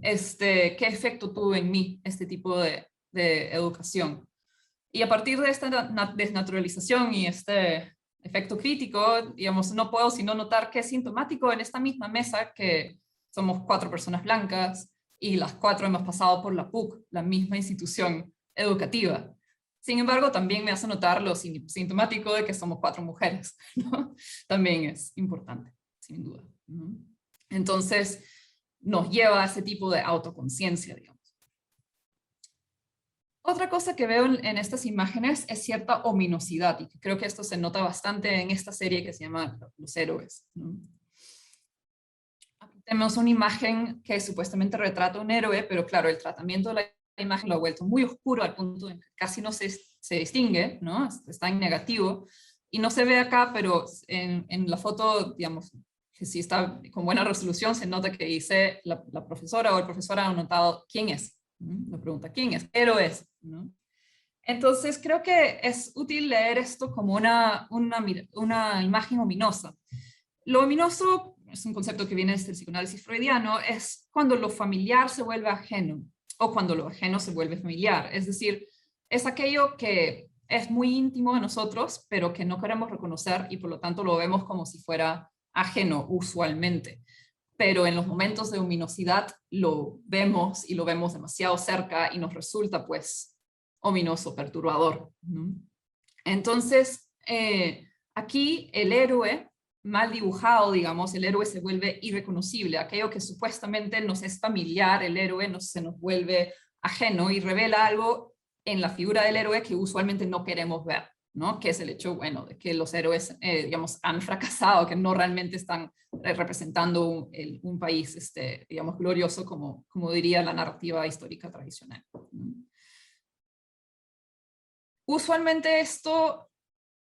¿Qué efecto tuvo en mí este tipo de educación? Y a partir de esta desnaturalización y este efecto crítico, digamos, no puedo sino notar que es sintomático en esta misma mesa que somos 4 personas blancas y las 4 hemos pasado por la PUC, la misma institución educativa. Sin embargo, también me hace notar lo sintomático de que somos 4 mujeres, ¿no? También es importante, sin duda, ¿no? Entonces, nos lleva a ese tipo de autoconciencia, digamos. Otra cosa que veo en estas imágenes es cierta ominosidad, y creo que esto se nota bastante en esta serie que se llama Los Héroes, ¿no? Aquí tenemos una imagen que supuestamente retrata un héroe, pero claro, el tratamiento de la imagen lo ha vuelto muy oscuro al punto en que casi no se se distingue, ¿no? Está en negativo, y no se ve acá, pero en la foto, digamos, que si está con buena resolución, se nota que dice la profesora o el profesor ha anotado quién es. La pregunta, ¿quién es? Héroes, ¿no? Entonces creo que es útil leer esto como una imagen ominosa. Lo ominoso es un concepto que viene desde el psicoanálisis freudiano, es cuando lo familiar se vuelve ajeno, o cuando lo ajeno se vuelve familiar. Es decir, es aquello que es muy íntimo de nosotros, pero que no queremos reconocer y por lo tanto lo vemos como si fuera ajeno usualmente. Pero en los momentos de ominosidad lo vemos y lo vemos demasiado cerca y nos resulta pues ominoso, perturbador, ¿no? Entonces, aquí el héroe mal dibujado, digamos, el héroe se vuelve irreconocible. Aquello que supuestamente nos es familiar, el héroe se nos vuelve ajeno y revela algo en la figura del héroe que usualmente no queremos ver, ¿no? Que es el hecho, bueno, de que los héroes, digamos, han fracasado, que no realmente están representando un país, digamos, glorioso, como diría la narrativa histórica tradicional, ¿no? Usualmente esto,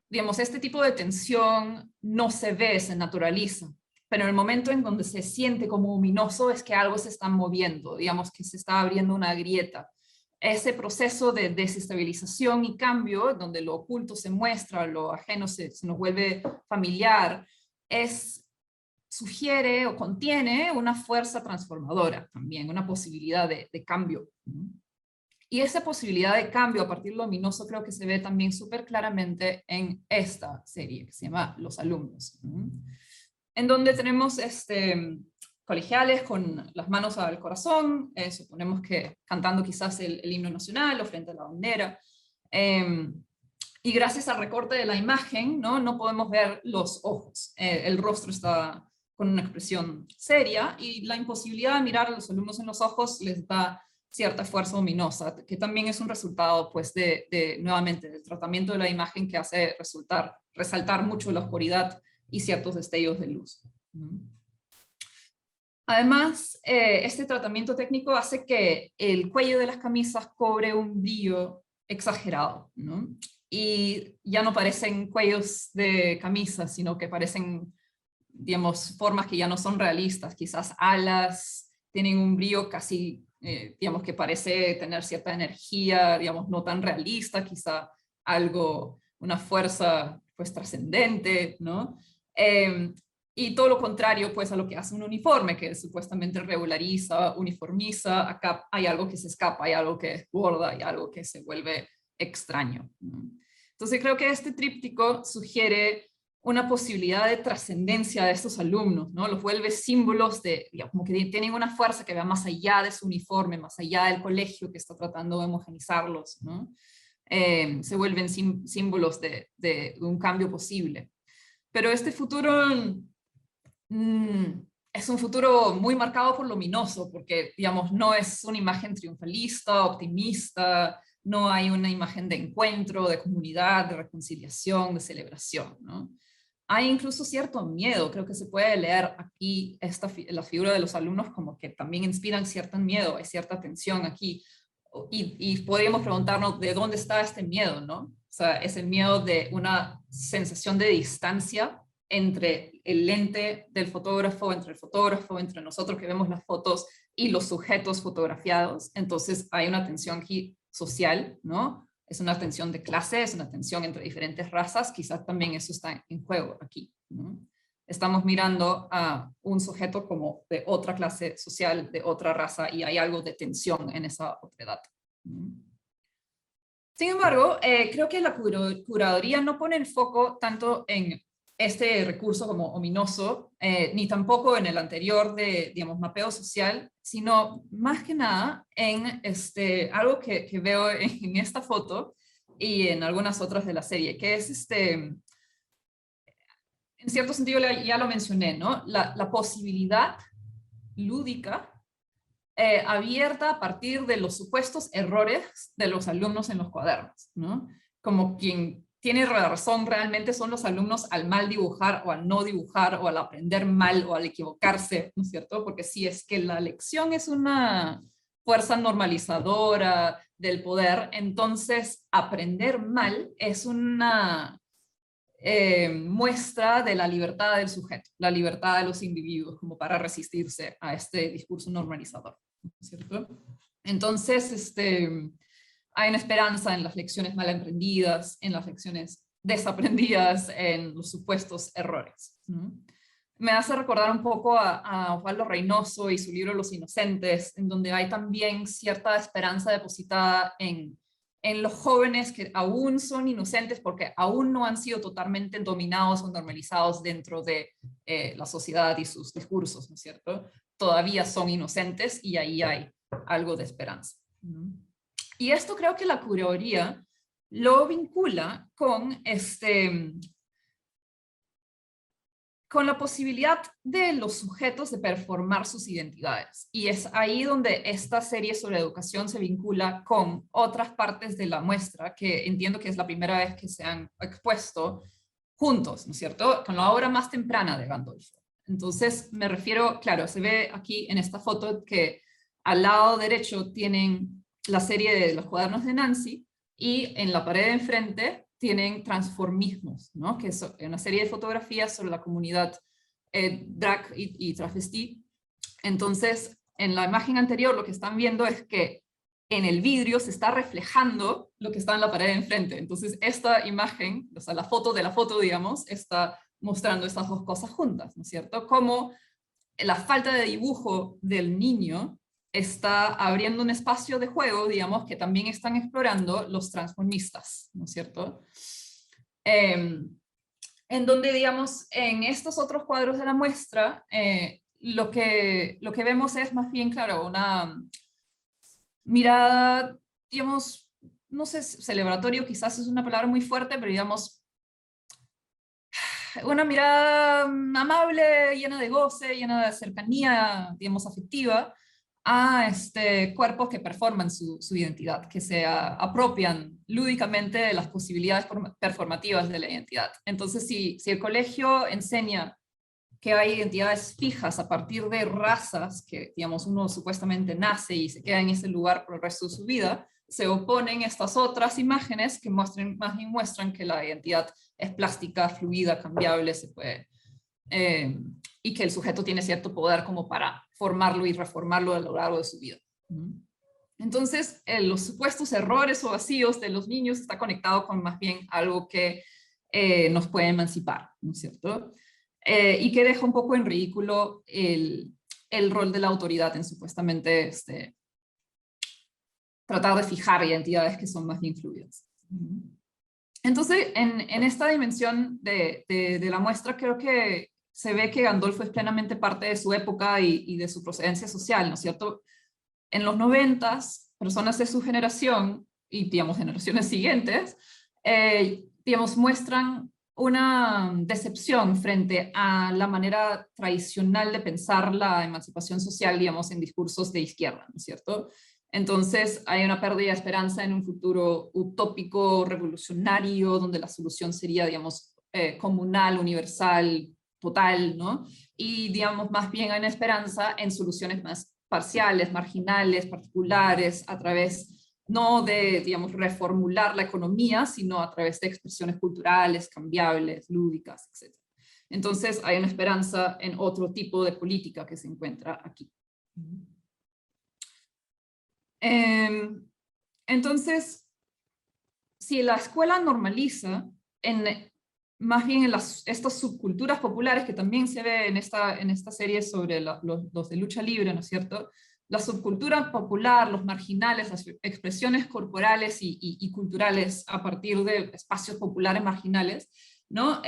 digamos, este tipo de tensión no se ve, se naturaliza, pero en el momento en donde se siente como ominoso es que algo se está moviendo, digamos que se está abriendo una grieta. Ese proceso de desestabilización y cambio, donde lo oculto se muestra, lo ajeno se nos vuelve familiar, sugiere o contiene una fuerza transformadora también, una posibilidad de cambio, ¿no? Y esa posibilidad de cambio a partir de lo ominoso creo que se ve también súper claramente en esta serie que se llama Los Alumnos, ¿no? En donde tenemos colegiales con las manos al corazón, suponemos que cantando quizás el himno nacional o frente a la bandera, y gracias al recorte de la imagen no podemos ver los ojos, el rostro está con una expresión seria, y la imposibilidad de mirar a los alumnos en los ojos les da cierta fuerza ominosa, que también es un resultado, pues, nuevamente, del tratamiento de la imagen que hace resaltar mucho la oscuridad y ciertos destellos de luz. Además, este tratamiento técnico hace que el cuello de las camisas cobre un brillo exagerado, ¿no? Y ya no parecen cuellos de camisas, sino que parecen, digamos, formas que ya no son realistas, quizás alas, tienen un brillo casi, digamos, que parece tener cierta energía, digamos, no tan realista, quizá una fuerza, pues, trascendente, ¿no? Y todo lo contrario, pues, a lo que hace un uniforme, que supuestamente regulariza, uniformiza. Acá hay algo que se escapa, hay algo que desborda, hay algo que se vuelve extraño, ¿no? Entonces creo que este tríptico sugiere una posibilidad de trascendencia de estos alumnos, ¿no? Los vuelve símbolos digamos, como que tienen una fuerza que va más allá de su uniforme, más allá del colegio que está tratando de homogenizarlos, ¿no? Se vuelven símbolos de un cambio posible. Pero este futuro es un futuro muy marcado por lo ominoso, porque, digamos, no es una imagen triunfalista, optimista, no hay una imagen de encuentro, de comunidad, de reconciliación, de celebración, ¿no? Hay incluso cierto miedo, creo que se puede leer aquí la figura de los alumnos como que también inspiran cierto miedo, hay cierta tensión aquí, y podríamos preguntarnos de dónde está este miedo, ¿no? O sea, es el miedo de una sensación de distancia entre el lente del fotógrafo, entre nosotros que vemos las fotos y los sujetos fotografiados. Entonces hay una tensión aquí social, ¿no? Es una tensión de clase, es una tensión entre diferentes razas, quizás también eso está en juego aquí, ¿no? Estamos mirando a un sujeto como de otra clase social, de otra raza, y hay algo de tensión en esa otredad. Sin embargo, creo que la curaduría no pone el foco tanto en este recurso como ominoso, ni tampoco en el anterior de, digamos, mapeo social, sino más que nada en algo que veo en esta foto y en algunas otras de la serie, que es en cierto sentido ya lo mencioné, ¿no? La posibilidad lúdica abierta a partir de los supuestos errores de los alumnos en los cuadernos, ¿no? Como quien tiene razón realmente son los alumnos al mal dibujar o al no dibujar o al aprender mal o al equivocarse, ¿no es cierto? Porque si es que la lección es una fuerza normalizadora del poder, entonces aprender mal es una muestra de la libertad del sujeto, la libertad de los individuos, como para resistirse a este discurso normalizador, ¿cierto? Entonces, hay una esperanza en las lecciones mal aprendidas, en las lecciones desaprendidas, en los supuestos errores, ¿no? Me hace recordar un poco a Osvaldo Reynoso y su libro Los Inocentes, en donde hay también cierta esperanza depositada en los jóvenes que aún son inocentes porque aún no han sido totalmente dominados o normalizados dentro de la sociedad y sus discursos, ¿no es cierto? Todavía son inocentes y ahí hay algo de esperanza, ¿no? Y esto creo que la curaduría lo vincula con la posibilidad de los sujetos de performar sus identidades. Y es ahí donde esta serie sobre educación se vincula con otras partes de la muestra, que entiendo que es la primera vez que se han expuesto juntos, ¿no es cierto? Con la obra más temprana de Gandolfo. Entonces me refiero, claro, se ve aquí en esta foto que al lado derecho tienen la serie de los cuadernos de Nancy, y en la pared de enfrente tienen transformismos, ¿no? Que es una serie de fotografías sobre la comunidad drag y travesti. Entonces, en la imagen anterior lo que están viendo es que en el vidrio se está reflejando lo que está en la pared de enfrente. Entonces, esta imagen, o sea, la foto de la foto, digamos, está mostrando estas dos cosas juntas, ¿no es cierto? Como la falta de dibujo del niño está abriendo un espacio de juego, digamos, que también están explorando los transformistas, ¿no es cierto? En donde, digamos, en estos otros cuadros de la muestra, lo que vemos es más bien, claro, una mirada, digamos, no sé, celebratorio quizás es una palabra muy fuerte, pero digamos, una mirada amable, llena de goce, llena de cercanía, digamos, afectiva, a cuerpos que performan su identidad, que se apropian lúdicamente de las posibilidades performativas de la identidad. Entonces, si el colegio enseña que hay identidades fijas a partir de razas, que digamos uno supuestamente nace y se queda en ese lugar por el resto de su vida, se oponen estas otras imágenes que más bien muestran que la identidad es plástica, fluida, cambiable, se puede... y que el sujeto tiene cierto poder como para formarlo y reformarlo a lo largo de su vida. Entonces, los supuestos errores o vacíos de los niños está conectado con más bien algo que nos puede emancipar, ¿no es cierto? Y que deja un poco en ridículo el rol de la autoridad en supuestamente tratar de fijar identidades que son más bien fluidas. Entonces, en esta dimensión de la muestra, creo que se ve que Gandolfo es plenamente parte de su época y de su procedencia social, ¿no es cierto? En los 90s, personas de su generación, y digamos generaciones siguientes, digamos, muestran una decepción frente a la manera tradicional de pensar la emancipación social, digamos, en discursos de izquierda, ¿no es cierto? Entonces hay una pérdida de esperanza en un futuro utópico, revolucionario, donde la solución sería, digamos, comunal, universal, total, ¿no? Y, digamos, más bien hay una esperanza en soluciones más parciales, marginales, particulares, a través no de, digamos, reformular la economía, sino a través de expresiones culturales, cambiables, lúdicas, etc. Entonces hay una esperanza en otro tipo de política que se encuentra aquí. Entonces, si la escuela normaliza, más bien en estas subculturas populares que también se ve en esta serie sobre los de lucha libre, ¿no es cierto? La subcultura popular, los marginales, las expresiones corporales y culturales a partir de espacios populares marginales, ¿no?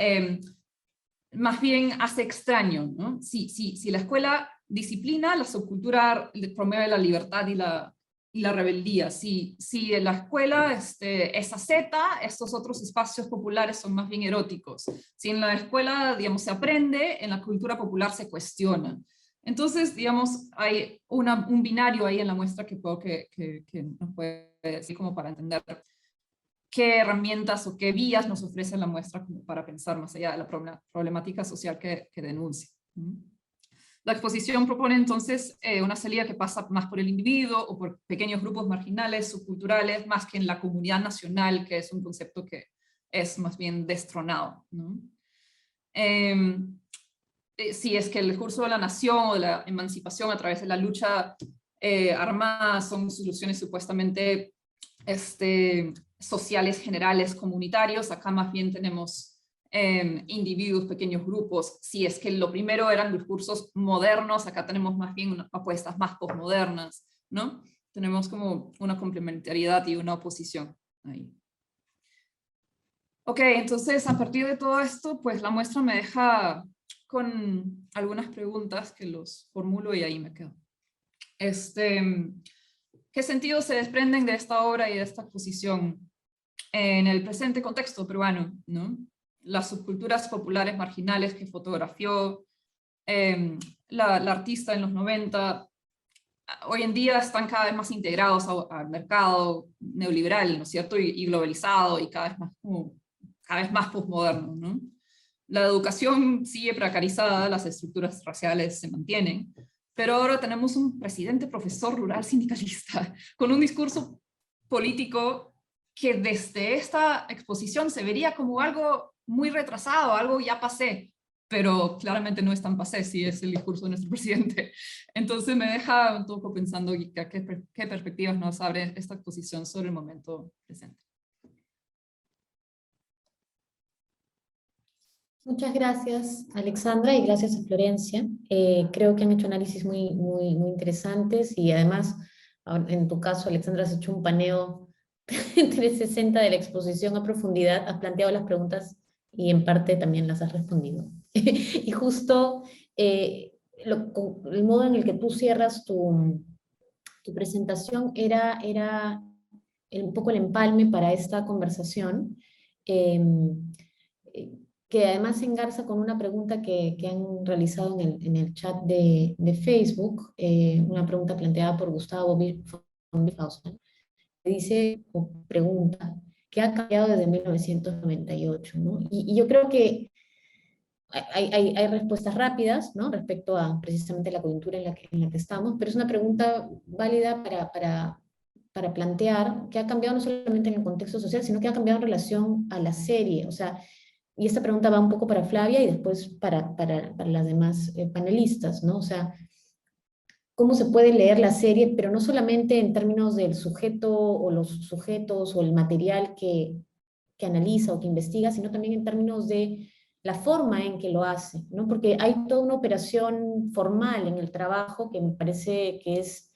Más bien hace extraño, ¿no? Si la escuela disciplina, la subcultura promueve la libertad y la rebeldía. Si en la escuela es asceta, estos otros espacios populares son más bien eróticos. Si en la escuela, digamos, se aprende, en la cultura popular se cuestiona. Entonces, digamos, hay un binario ahí en la muestra que nos puede decir como para entender qué herramientas o qué vías nos ofrece la muestra como para pensar más allá de la problemática social que denuncia. La exposición propone entonces una salida que pasa más por el individuo o por pequeños grupos marginales, subculturales, más que en la comunidad nacional, que es un concepto que es más bien destronado, ¿no? Si es que el discurso de la nación o de la emancipación a través de la lucha armada son soluciones supuestamente sociales, generales, comunitarios, acá más bien tenemos individuos, pequeños grupos. Si es que lo primero eran discursos modernos, acá tenemos más bien apuestas más posmodernas, ¿no? Tenemos como una complementariedad y una oposición ahí. Ok, entonces a partir de todo esto, pues la muestra me deja con algunas preguntas que los formulo y ahí me quedo. ¿Qué sentidos se desprenden de esta obra y de esta exposición en el presente contexto peruano, ¿no? Las subculturas populares marginales que fotografió la artista en los 90, hoy en día están cada vez más integrados al mercado neoliberal, ¿no es cierto? Y globalizado y cada vez más posmoderno, ¿no? La educación sigue precarizada, las estructuras raciales se mantienen, pero ahora tenemos un presidente profesor rural sindicalista con un discurso político que desde esta exposición se vería como algo muy retrasado, algo ya pasé, pero claramente no es tan pasé si es el discurso de nuestro presidente. Entonces me deja un poco pensando qué perspectivas nos abre esta exposición sobre el momento presente. Muchas gracias, Alexandra, y gracias a Florencia. Creo que han hecho análisis muy interesantes y además, en tu caso, Alexandra, has hecho un paneo 360 de la exposición a profundidad, has planteado las preguntas y en parte también las has respondido. Y justo el modo en el que tú cierras tu presentación era un poco el empalme para esta conversación. Eh, que además se engarza con una pregunta que han realizado en el chat de Facebook, una pregunta planteada por Gustavo von Bifausen, que dice, o pregunta, ¿qué ha cambiado desde 1998? ¿No? Y yo creo que hay respuestas rápidas, ¿no? Respecto a precisamente la coyuntura en la que estamos, pero es una pregunta válida para plantear que ha cambiado no solamente en el contexto social, sino que ha cambiado en relación a la serie. O sea, y esta pregunta va un poco para Flavia y después para las demás panelistas, ¿no? O sea, ¿cómo se puede leer la serie, pero no solamente en términos del sujeto o los sujetos o el material que analiza o que investiga, sino también en términos de la forma en que lo hace, ¿no? Porque hay toda una operación formal en el trabajo que me parece que es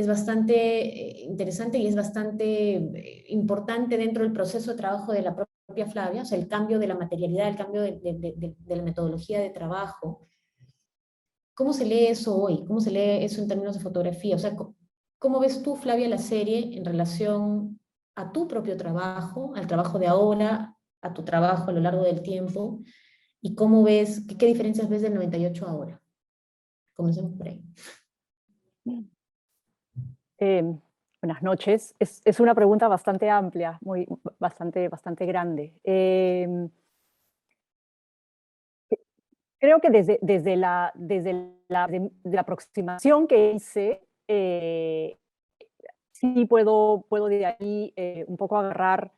bastante interesante y es bastante importante dentro del proceso de trabajo de la propia Flavia, o sea, el cambio de la materialidad, el cambio de la metodología de trabajo. ¿Cómo se lee eso hoy? ¿Cómo se lee eso en términos de fotografía? O sea, ¿cómo ves tú, Flavia, la serie en relación a tu propio trabajo, al trabajo de ahora, a tu trabajo a lo largo del tiempo? ¿Y cómo ves, qué diferencias ves del 98 a ahora? Comencemos por ahí. Buenas noches. Es una pregunta bastante amplia, bastante grande. Creo que desde la aproximación que hice, sí puedo de ahí un poco agarrar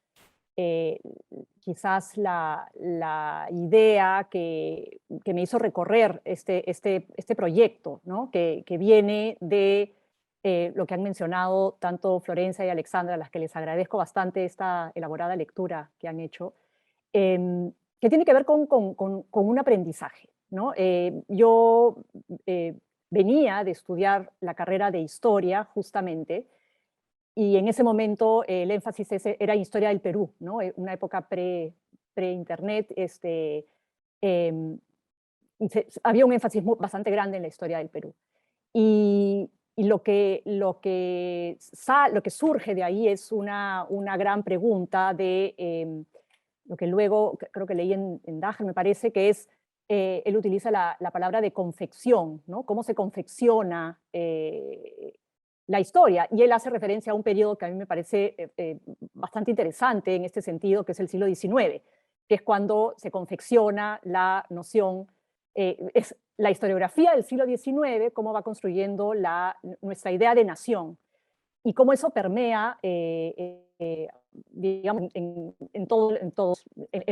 quizás la idea que me hizo recorrer este proyecto, ¿no? que viene de lo que han mencionado tanto Florencia y Alexandra, a las que les agradezco bastante esta elaborada lectura que han hecho, que tiene que ver con un aprendizaje, ¿no? Yo venía de estudiar la carrera de historia justamente, y en ese momento el énfasis era historia del Perú, ¿no? Una época pre-internet, y había un énfasis bastante grande en la historia del Perú. Y lo que surge de ahí es una gran pregunta de lo que luego creo que leí en Daher, me parece, que es, él utiliza la palabra de confección, ¿no? Cómo se confecciona la historia, y él hace referencia a un periodo que a mí me parece bastante interesante en este sentido, que es el siglo XIX, que es cuando se confecciona la noción es la historiografía del siglo XIX, cómo va construyendo nuestra idea de nación y cómo eso permea, digamos, en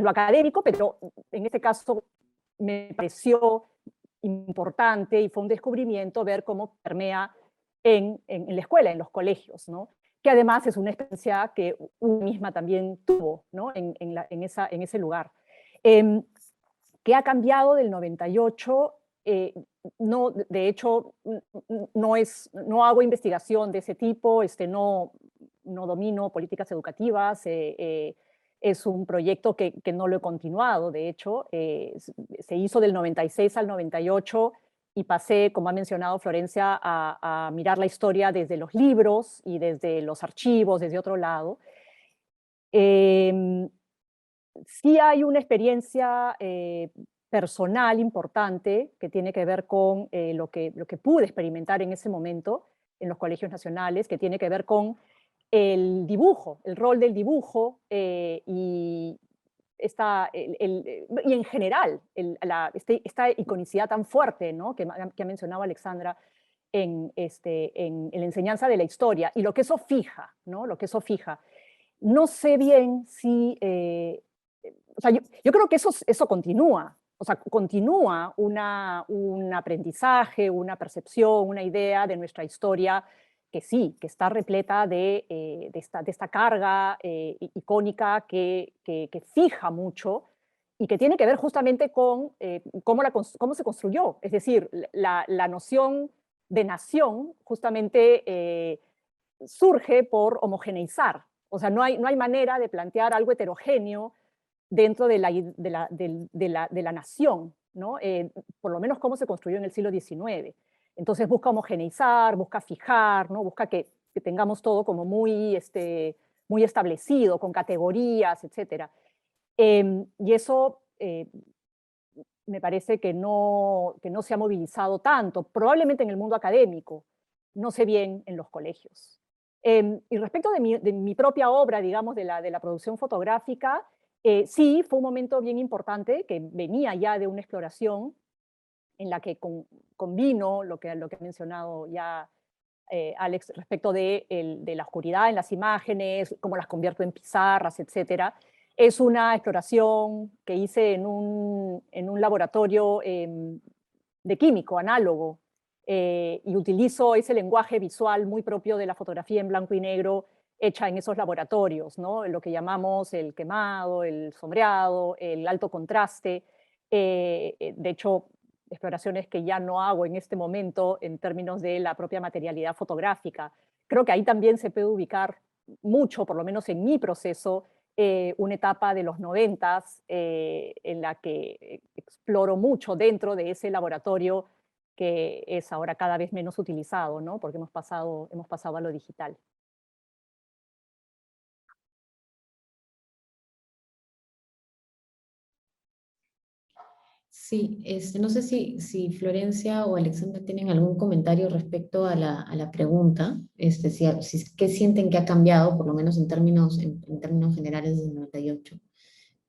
lo académico, pero en este caso me pareció importante y fue un descubrimiento ver cómo permea en la escuela, en los colegios, ¿no? Que además es una experiencia que uno misma también tuvo, ¿no? en ese lugar. ¿Qué ha cambiado del 98? No, de hecho, no hago investigación de ese tipo, no domino políticas educativas, es un proyecto que no lo he continuado, de hecho, se hizo del 96 al 98 y pasé, como ha mencionado Florencia, a mirar la historia desde los libros y desde los archivos, desde otro lado. Sí hay una experiencia personal importante que tiene que ver con lo que pude experimentar en ese momento en los colegios nacionales, que tiene que ver con el dibujo, el rol del dibujo y en general esta iconicidad tan fuerte, ¿no? que ha mencionado Alexandra en la enseñanza de la historia y lo que eso fija, ¿no? Lo que eso fija. No sé bien si... o sea, yo creo que eso continúa. O sea, continúa un aprendizaje, una percepción, una idea de nuestra historia que sí, que está repleta de esta carga icónica que fija mucho y que tiene que ver justamente con cómo se construyó. Es decir, la noción de nación justamente surge por homogeneizar. O sea, no hay manera de plantear algo heterogéneo dentro de la nación, ¿no? Por lo menos cómo se construyó en el siglo XIX. Entonces busca homogeneizar, busca fijar, ¿no? Busca que tengamos todo como muy establecido, con categorías, etc. Y eso me parece que no se ha movilizado tanto, probablemente en el mundo académico, no sé bien en los colegios. Y respecto de mi propia obra, digamos, de la producción fotográfica, sí, fue un momento bien importante que venía ya de una exploración en la que combino lo que ha mencionado ya Alex respecto de la oscuridad en las imágenes, cómo las convierto en pizarras, etc. Es una exploración que hice en un laboratorio de químico, análogo, y utilizo ese lenguaje visual muy propio de la fotografía en blanco y negro hecha en esos laboratorios, ¿no? Lo que llamamos el quemado, el sombreado, el alto contraste. De hecho, exploraciones que ya no hago en este momento en términos de la propia materialidad fotográfica. Creo que ahí también se puede ubicar mucho, por lo menos en mi proceso, una etapa de los 90s en la que exploro mucho dentro de ese laboratorio que es ahora cada vez menos utilizado, ¿no? Porque hemos pasado a lo digital. Sí, no sé si Florencia o Alexandra tienen algún comentario respecto a la pregunta, qué sienten que ha cambiado, por lo menos en términos generales desde el 98.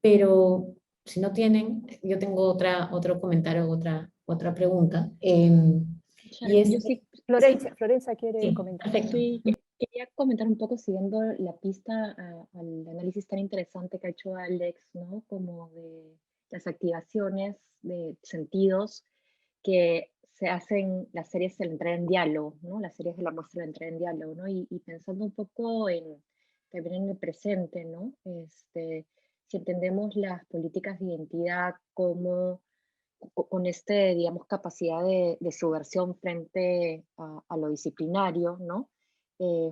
Pero si no tienen, yo tengo otro comentario, otra pregunta. Y es, Yo sí, Florencia quiere sí, comentar. perfecto. sí, quería comentar un poco siguiendo la pista al análisis tan interesante que ha hecho Alex, ¿no? Como de las activaciones de sentidos que se hacen las series de la entrega en diálogo, ¿no? Las series de la muestra de la entrega en diálogo, ¿no? Y pensando un poco también en el presente, ¿no? Si entendemos las políticas de identidad como con digamos, capacidad de subversión frente a lo disciplinario, ¿no?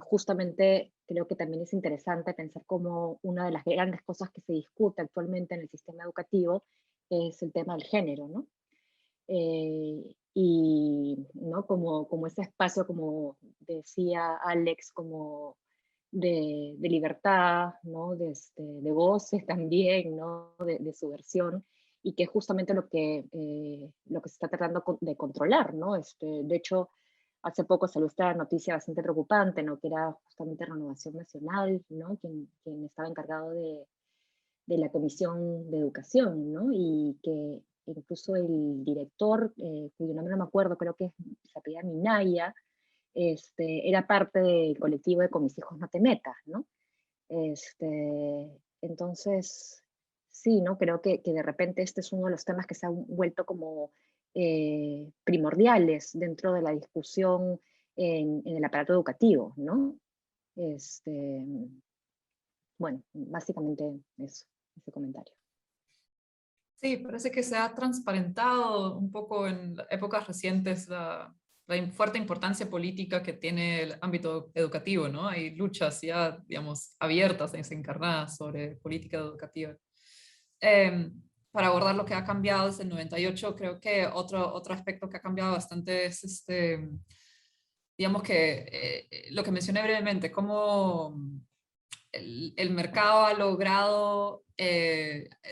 Justamente creo que también es interesante pensar como una de las grandes cosas que se discute actualmente en el sistema educativo es el tema del género, ¿no? Y ¿no? como ese espacio, como decía Alex, como de libertad, ¿no? De voces también, ¿no? De subversión, y que es justamente lo que se está tratando de controlar, ¿no? De hecho, hace poco salió esta noticia bastante preocupante, ¿no? Que era justamente Renovación Nacional, ¿no? Quien estaba encargado de la Comisión de Educación, ¿no? Y que incluso el director, cuyo nombre no me acuerdo, creo que se apellida Minaya, era parte del colectivo de Con mis hijos no te metas, ¿no? Entonces, sí, ¿no? Creo que de repente este es uno de los temas que se han vuelto como primordiales dentro de la discusión en el aparato educativo, ¿no? Bueno, básicamente eso, ese comentario. Sí, parece que se ha transparentado un poco en épocas recientes la fuerte importancia política que tiene el ámbito educativo, ¿no? Hay luchas ya, digamos, abiertas, desencarnadas sobre política educativa. Para abordar lo que ha cambiado desde el 98, creo que otro aspecto que ha cambiado bastante es digamos que lo que mencioné brevemente, cómo el mercado ha logrado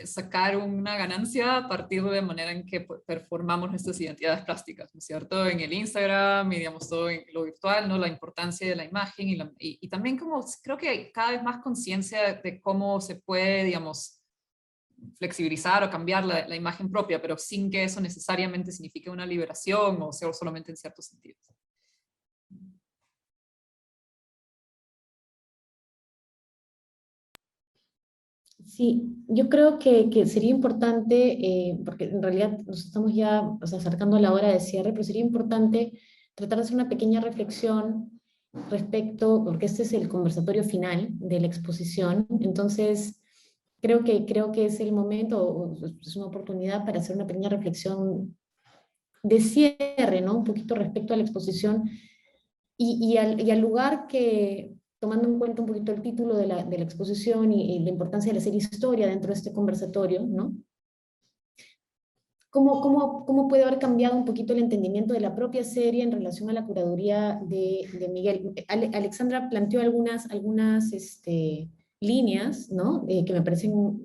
sacar una ganancia a partir de la manera en que performamos nuestras identidades plásticas, ¿no es cierto? En el Instagram y, digamos, todo en lo virtual, ¿no? La importancia de la imagen y también como creo que hay cada vez más conciencia de cómo se puede, digamos, flexibilizar o cambiar la imagen propia, pero sin que eso necesariamente signifique una liberación o sea solamente en ciertos sentidos. Sí, yo creo que sería importante, porque en realidad nos estamos ya, o sea, acercando a la hora de cierre, pero sería importante tratar de hacer una pequeña reflexión respecto, porque este es el conversatorio final de la exposición, entonces creo que es el momento, o es una oportunidad para hacer una pequeña reflexión de cierre, ¿no? Un poquito respecto a la exposición y al lugar que, tomando en cuenta un poquito el título de la exposición y la importancia de hacer historia dentro de este conversatorio, ¿no? ¿Cómo puede haber cambiado un poquito el entendimiento de la propia serie en relación a la curaduría de Miguel? Alexandra planteó algunas líneas, ¿no? Que me parecen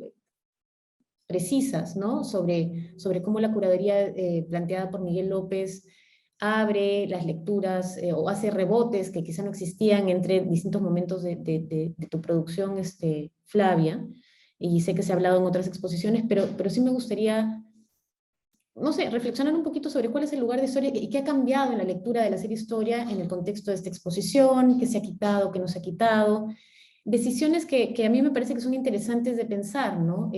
precisas, ¿no? Sobre cómo la curaduría planteada por Miguel López abre las lecturas o hace rebotes que quizá no existían entre distintos momentos de tu producción, Flavia, y sé que se ha hablado en otras exposiciones, pero sí me gustaría, no sé, reflexionar un poquito sobre cuál es el lugar de historia y qué ha cambiado en la lectura de la serie Historia en el contexto de esta exposición, qué se ha quitado, qué no se ha quitado, decisiones que a mí me parece que son interesantes de pensar, ¿no?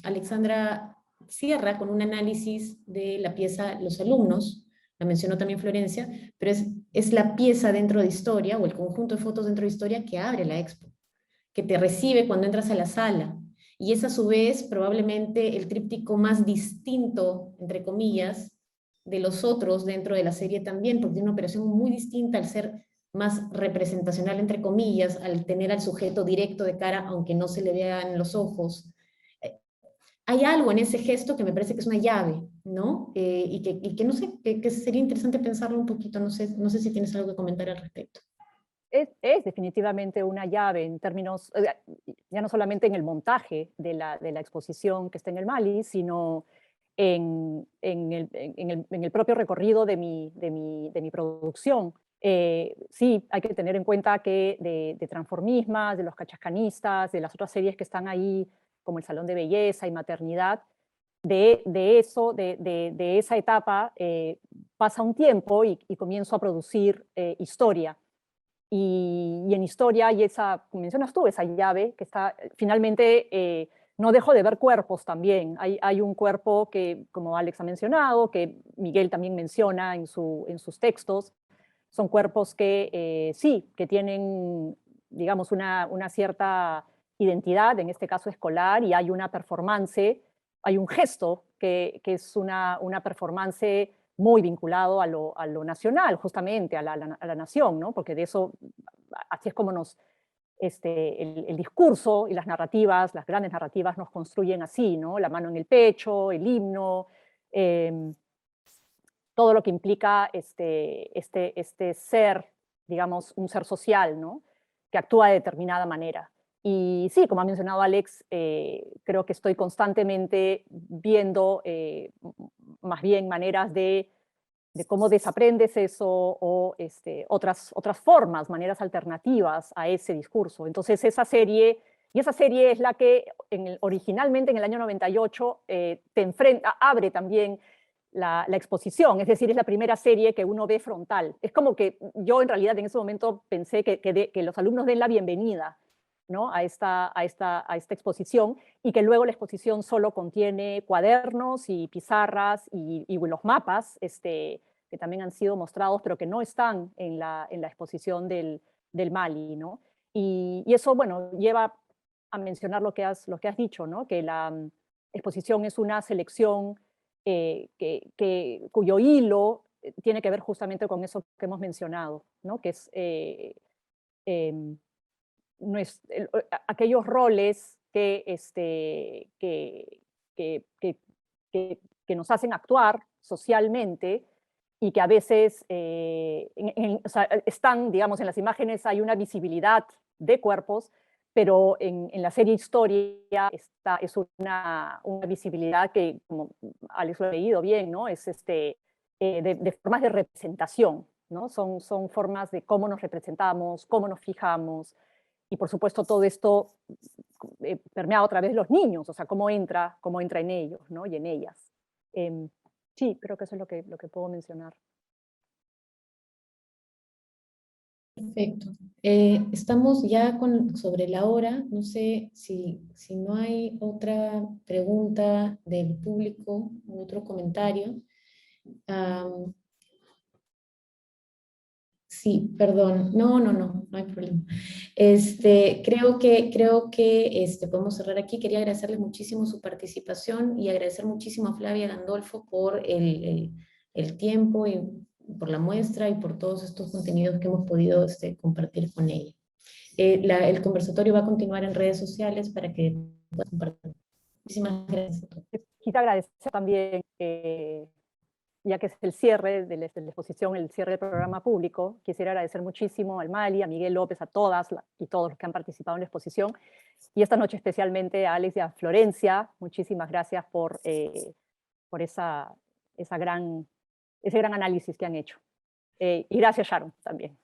Alexandra cierra con un análisis de la pieza Los alumnos, la mencionó también Florencia, pero es la pieza dentro de Historia, o el conjunto de fotos dentro de Historia que abre la expo, que te recibe cuando entras a la sala, y es a su vez probablemente el tríptico más distinto, entre comillas, de los otros dentro de la serie también, porque tiene una operación muy distinta al ser más representacional, entre comillas, al tener al sujeto directo de cara, aunque no se le vean los ojos. Hay algo en ese gesto que me parece que es una llave, ¿no? Y que no sé, que sería interesante pensarlo un poquito, no sé si tienes algo que comentar al respecto. Es definitivamente una llave en términos, ya no solamente en el montaje de la exposición que está en el Mali, sino en el propio recorrido de mi producción. Sí, hay que tener en cuenta que de Transformismas, de los Cachascanistas, de las otras series que están ahí, como El Salón de Belleza y Maternidad, de esa etapa pasa un tiempo y comienzo a producir historia. Y en Historia hay esa, como mencionas tú, esa llave que está, finalmente, no dejo de ver cuerpos también. Hay un cuerpo que, como Alex ha mencionado, que Miguel también menciona en sus textos, son cuerpos que sí, que tienen, digamos, una cierta identidad, en este caso escolar, y hay una performance, hay un gesto que es una performance muy vinculado a lo nacional, justamente, a la nación, ¿no? Porque de eso, así es como el discurso y las narrativas, las grandes narrativas nos construyen así, ¿no? La mano en el pecho, el himno, todo lo que implica este ser, digamos, un ser social, ¿no? Que actúa de determinada manera. Y sí, como ha mencionado Alex, creo que estoy constantemente viendo más bien maneras de cómo desaprendes eso o otras formas, maneras alternativas a ese discurso. Entonces esa serie Y esa serie es la que originalmente en el año 98 abre también la exposición, es decir, es la primera serie que uno ve frontal. Es como que yo en realidad en ese momento pensé que los alumnos den la bienvenida, ¿no?, a esta exposición, y que luego la exposición solo contiene cuadernos y pizarras y los mapas que también han sido mostrados, pero que no están en la exposición del Mali, ¿no? Y eso, bueno, lleva a mencionar lo que has dicho, ¿no?, que la exposición es una selección cuyo hilo tiene que ver justamente con eso que hemos mencionado, ¿no?, que es aquellos roles que nos hacen actuar socialmente y que a veces o sea, están, digamos, en las imágenes hay una visibilidad de cuerpos, pero en la serie Historia es una visibilidad que, como Alex lo ha leído bien, ¿no?, es de formas de representación, ¿no? Son formas de cómo nos representamos, cómo nos fijamos, y por supuesto todo esto permeado a través de los niños, o sea, cómo entra en ellos, ¿no?, y en ellas. Sí, creo que eso es lo que puedo mencionar. Perfecto. Estamos ya sobre la hora. No sé si no hay otra pregunta del público, otro comentario. Sí, perdón. No hay problema. Creo que podemos cerrar aquí. Quería agradecerles muchísimo su participación y agradecer muchísimo a Flavia Gandolfo por el tiempo y por la muestra y por todos estos contenidos que hemos podido compartir con ella. El conversatorio va a continuar en redes sociales para que puedan compartir. Muchísimas gracias a todos. Quisiera agradecer también, ya que es el cierre de la exposición, el cierre del programa público, quisiera agradecer muchísimo al Mali, a Miguel López, a todas y todos los que han participado en la exposición, y esta noche especialmente a Alex y a Florencia. Muchísimas gracias por ese gran análisis que han hecho. Y gracias, Sharon, también.